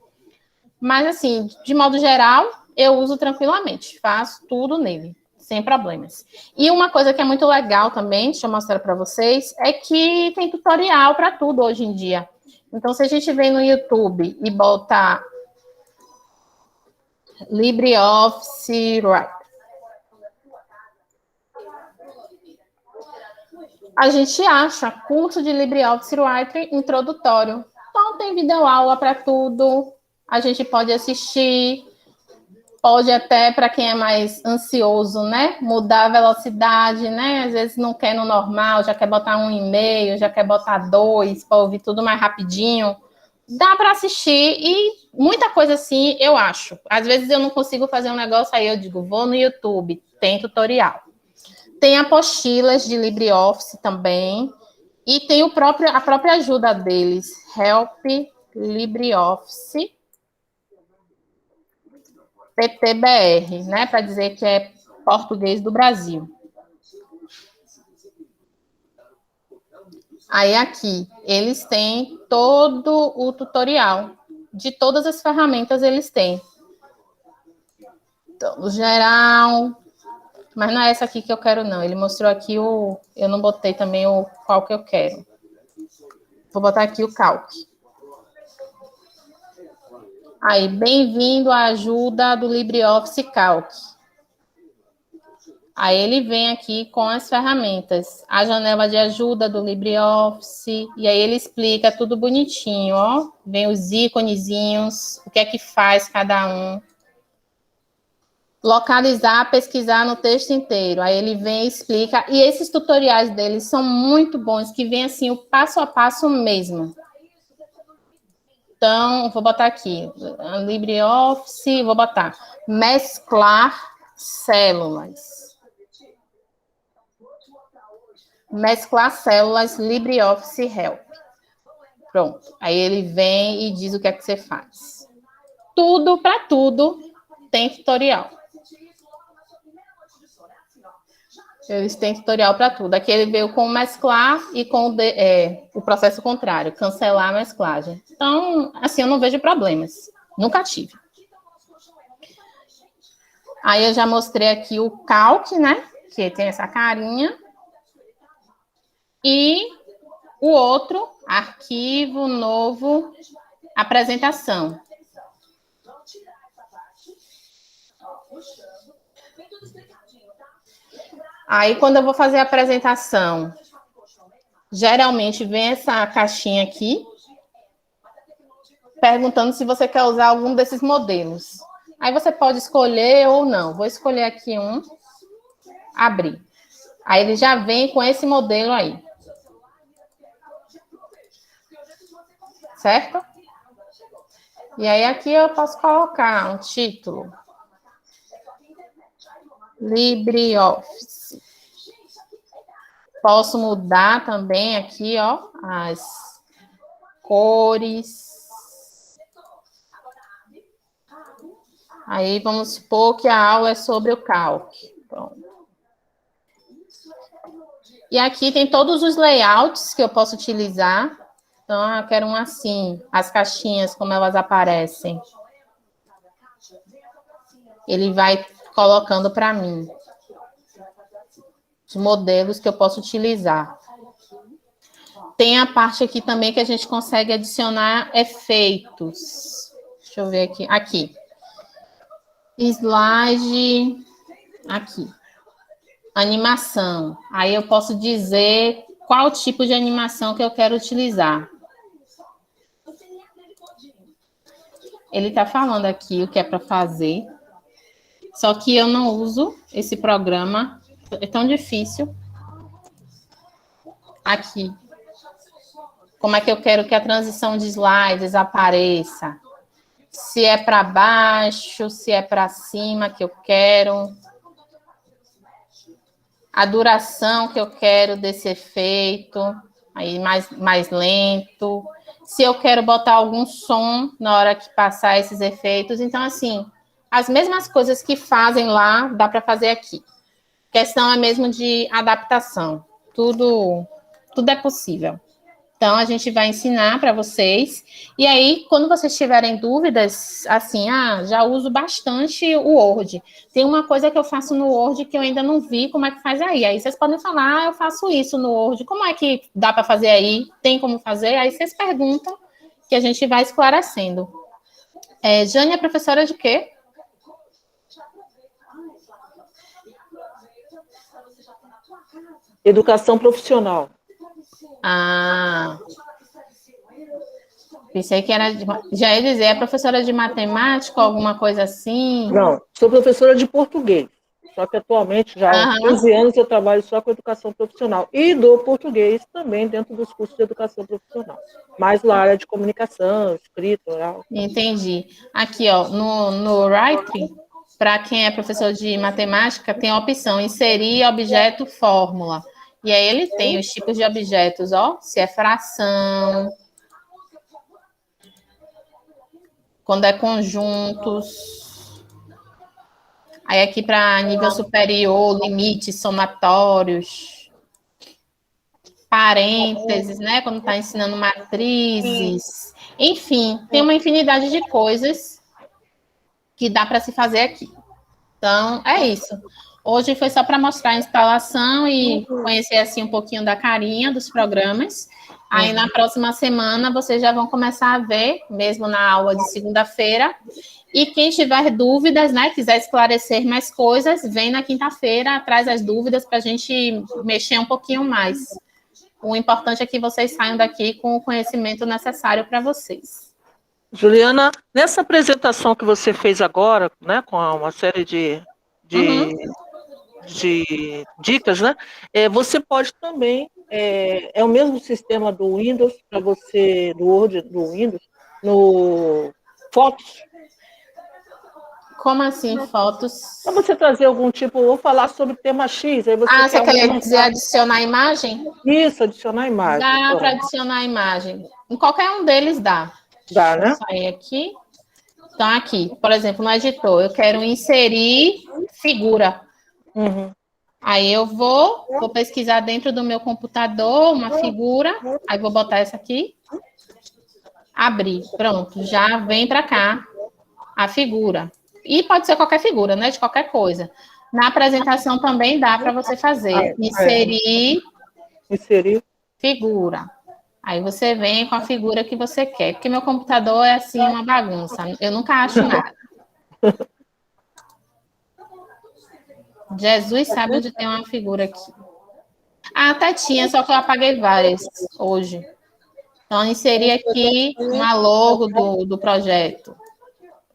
Mas, assim, de modo geral, eu uso tranquilamente, faço tudo nele, sem problemas. E uma coisa que é muito legal também, deixa eu mostrar para vocês, é que tem tutorial para tudo hoje em dia. Então, se a gente vem no YouTube e botar LibreOffice Writer, a gente acha curso de LibreOffice Writer introdutório. Então, tem videoaula para tudo, a gente pode assistir, pode até, para quem é mais ansioso, né, mudar a velocidade, né, às vezes não quer no normal, já quer botar 1,5, já quer botar 2, para ouvir tudo mais rapidinho. Dá para assistir e muita coisa assim, eu acho. Às vezes eu não consigo fazer um negócio, aí eu digo, vou no YouTube, tem tutorial. Tem apostilas de LibreOffice também, e tem a própria ajuda deles, Help LibreOffice PTBR, né, para dizer que é português do Brasil. Aí aqui, eles têm todo o tutorial, de todas as ferramentas eles têm. Então, no geral, mas não é essa aqui que eu quero, não. Ele mostrou aqui eu não botei também qual que eu quero. Vou botar aqui o calque. Aí, bem-vindo à ajuda do LibreOffice Calque. Aí ele vem aqui com as ferramentas, a janela de ajuda do LibreOffice, e aí ele explica tudo bonitinho, ó. Vem os íconezinhos, o que é que faz cada um. Localizar, pesquisar no texto inteiro. Aí ele vem e explica, e esses tutoriais dele são muito bons, que vem assim o passo a passo mesmo. Então, vou botar aqui, LibreOffice, vou botar mesclar células. Mesclar células LibreOffice Help. Pronto. Aí ele vem e diz o que é que você faz. Tudo para tudo tem tutorial. Eles têm tutorial para tudo. Aqui ele veio com mesclar e com o processo contrário, cancelar a mesclagem. Então, assim, eu não vejo problemas. Nunca tive. Aí eu já mostrei aqui o calque, né? Que tem essa carinha. E o outro, arquivo, novo, apresentação. Aí, quando eu vou fazer a apresentação, geralmente vem essa caixinha aqui, perguntando se você quer usar algum desses modelos. Aí você pode escolher ou não. Vou escolher aqui um, abrir. Aí ele já vem com esse modelo aí. Certo? E aí aqui eu posso colocar um título. LibreOffice. Posso mudar também aqui, ó, as cores. Aí vamos supor que a aula é sobre o calque. Pronto. E aqui tem todos os layouts que eu posso utilizar. Então, eu quero um assim, as caixinhas, como elas aparecem. Ele vai colocando para mim os modelos que eu posso utilizar. Tem a parte aqui também que a gente consegue adicionar efeitos. Deixa eu ver aqui. Aqui. Slide. Aqui. Animação. Aí eu posso dizer qual tipo de animação que eu quero utilizar. Ele está falando aqui o que é para fazer. Só que eu não uso esse programa. É tão difícil. Aqui. Como é que eu quero que a transição de slides apareça? Se é para baixo, se é para cima que eu quero. A duração que eu quero desse efeito. Aí mais lento. Se eu quero botar algum som na hora que passar esses efeitos. Então, assim, as mesmas coisas que fazem lá, dá para fazer aqui. A questão é mesmo de adaptação. Tudo é possível. Então, a gente vai ensinar para vocês. E aí, quando vocês tiverem dúvidas, assim, já uso bastante o Word. Tem uma coisa que eu faço no Word que eu ainda não vi como é que faz aí. Aí vocês podem falar, eu faço isso no Word. Como é que dá para fazer aí? Tem como fazer? Aí vocês perguntam que a gente vai esclarecendo. Jane é professora de quê? Educação profissional. Pensei que era... Já ia dizer, é professora de matemática ou alguma coisa assim? Não, sou professora de português. Só que atualmente, já há 15 anos, eu trabalho só com educação profissional. E dou português também dentro dos cursos de educação profissional. Mais na área de comunicação, escrita, oral. Entendi. Aqui, ó, no Writing, para quem é professor de matemática, tem a opção inserir objeto fórmula. E aí ele tem os tipos de objetos, ó, se é fração, quando é conjuntos. Aí aqui para nível superior, limites, somatórios, parênteses, né, quando está ensinando matrizes. Enfim, tem uma infinidade de coisas que dá para se fazer aqui. Então, é isso. Hoje foi só para mostrar a instalação e conhecer assim um pouquinho da carinha dos programas. Aí na próxima semana vocês já vão começar a ver, mesmo na aula de segunda-feira. E quem tiver dúvidas, né, quiser esclarecer mais coisas, vem na quinta-feira, traz as dúvidas para a gente mexer um pouquinho mais. O importante é que vocês saiam daqui com o conhecimento necessário para vocês. Juliana, nessa apresentação que você fez agora, né, com uma série de dicas, né? Você pode também, é o mesmo sistema do Windows, para você, do Word, do Windows, no Fotos. Como assim, fotos? Para você trazer algum tipo, ou falar sobre tema X, aí você você quer dizer adicionar imagem? Isso, adicionar imagem. Dá para adicionar imagem. Em qualquer um deles dá. Dá, né? Vou sair aqui. Então, aqui, por exemplo, no editor, eu quero inserir figura. Aí eu vou pesquisar dentro do meu computador uma figura, aí vou botar essa aqui, abrir, pronto, já vem para cá a figura. E pode ser qualquer figura, né, de qualquer coisa. Na apresentação também dá para você fazer, inserir figura. Aí você vem com a figura que você quer, porque meu computador é assim uma bagunça, eu nunca acho nada. Jesus sabe onde tem uma figura aqui. Até tinha, só que eu apaguei várias hoje. Então, inseri aqui uma logo do projeto.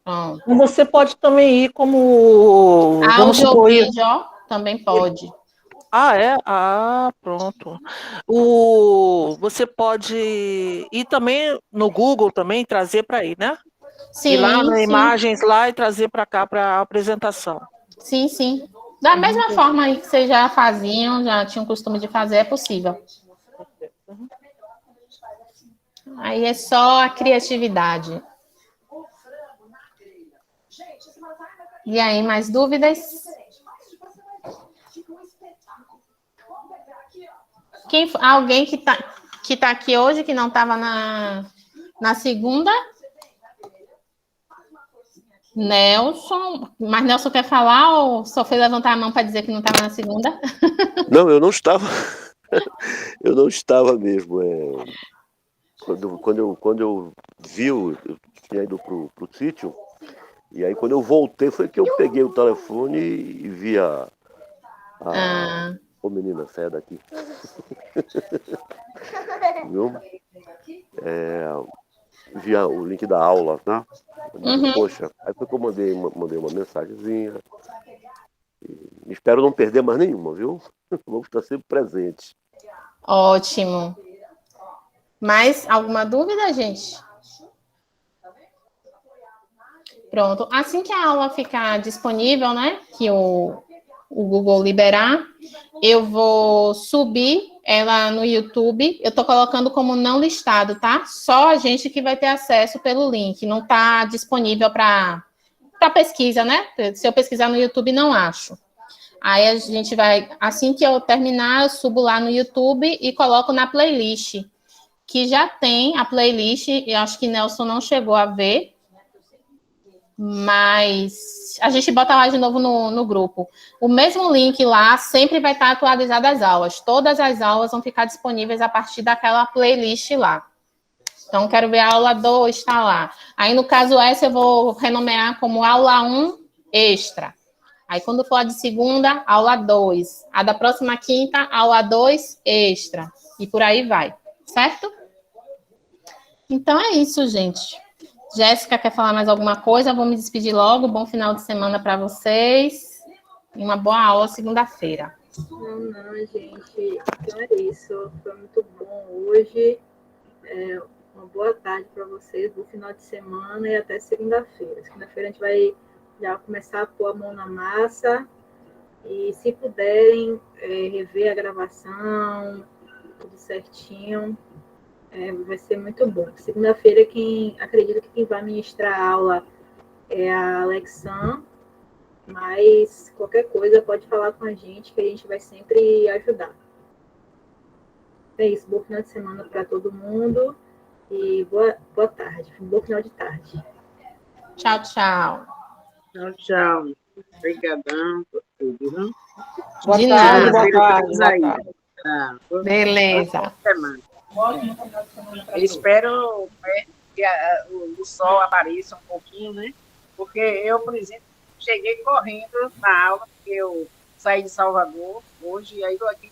Pronto. Você pode também ir como... Áudio ou vídeo, ó, também pode. Pronto. Você pode ir também no Google também, trazer para aí, né? Sim, ir lá nas imagens lá e trazer para cá para a apresentação. Sim, sim. Da mesma forma aí que vocês já faziam, já tinham costume de fazer, é possível. Aí é só a criatividade. E aí, mais dúvidas? Alguém que tá aqui hoje, que não estava na segunda? Nelson. Mas Nelson quer falar ou só foi levantar a mão para dizer que não estava na segunda? Não, eu não estava. Eu não estava mesmo. Quando eu vi, eu tinha ido pro sítio, e aí quando eu voltei foi que eu peguei o telefone e vi Ô menina, sai daqui. Viu? Vi o link da aula, né? Poxa, aí foi que eu mandei uma mensagenzinha. Espero não perder mais nenhuma, viu? Vamos estar sempre presentes. Ótimo. Mais alguma dúvida, gente? Pronto. Assim que a aula ficar disponível, né? Que o Google liberar, eu vou subir ela no YouTube. Eu estou colocando como não listado, tá? Só a gente que vai ter acesso pelo link. Não está disponível para pesquisa, né? Se eu pesquisar no YouTube, não acho. Aí a gente vai, assim que eu terminar, eu subo lá no YouTube e coloco na playlist, que já tem a playlist, eu acho que Nelson não chegou a ver, mas a gente bota lá de novo no grupo. O mesmo link lá sempre vai estar atualizado as aulas. Todas as aulas vão ficar disponíveis a partir daquela playlist lá. Então, quero ver a aula 2, está lá. Aí, no caso essa, eu vou renomear como aula 1 extra. Aí, quando for a de segunda, aula 2. A da próxima quinta, aula 2 extra. E por aí vai. Certo? Então, é isso, gente. Jéssica, quer falar mais alguma coisa? Vou me despedir logo. Bom final de semana para vocês. E uma boa aula segunda-feira. Não, gente. Então é isso. Foi muito bom hoje. Uma boa tarde para vocês. Bom final de semana e até segunda-feira. Segunda-feira a gente vai já começar a pôr a mão na massa. E se puderem rever a gravação, tudo certinho, vai ser muito bom. Segunda-feira, acredito que quem vai ministrar a aula é a Alexan, mas qualquer coisa pode falar com a gente, que a gente vai sempre ajudar. É isso, bom final de semana para todo mundo e boa tarde, bom final de tarde. Tchau, tchau. Tchau, tchau. Obrigadão por tudo, viu? Boa De tarde, nada. boa tarde, boa Aí. tarde. Tá. Beleza. Boa semana. Ótimo final de semana para Eu espero que o sol apareça um pouquinho, né? Porque eu, por exemplo, cheguei correndo na aula, porque eu saí de Salvador hoje, e aí estou aqui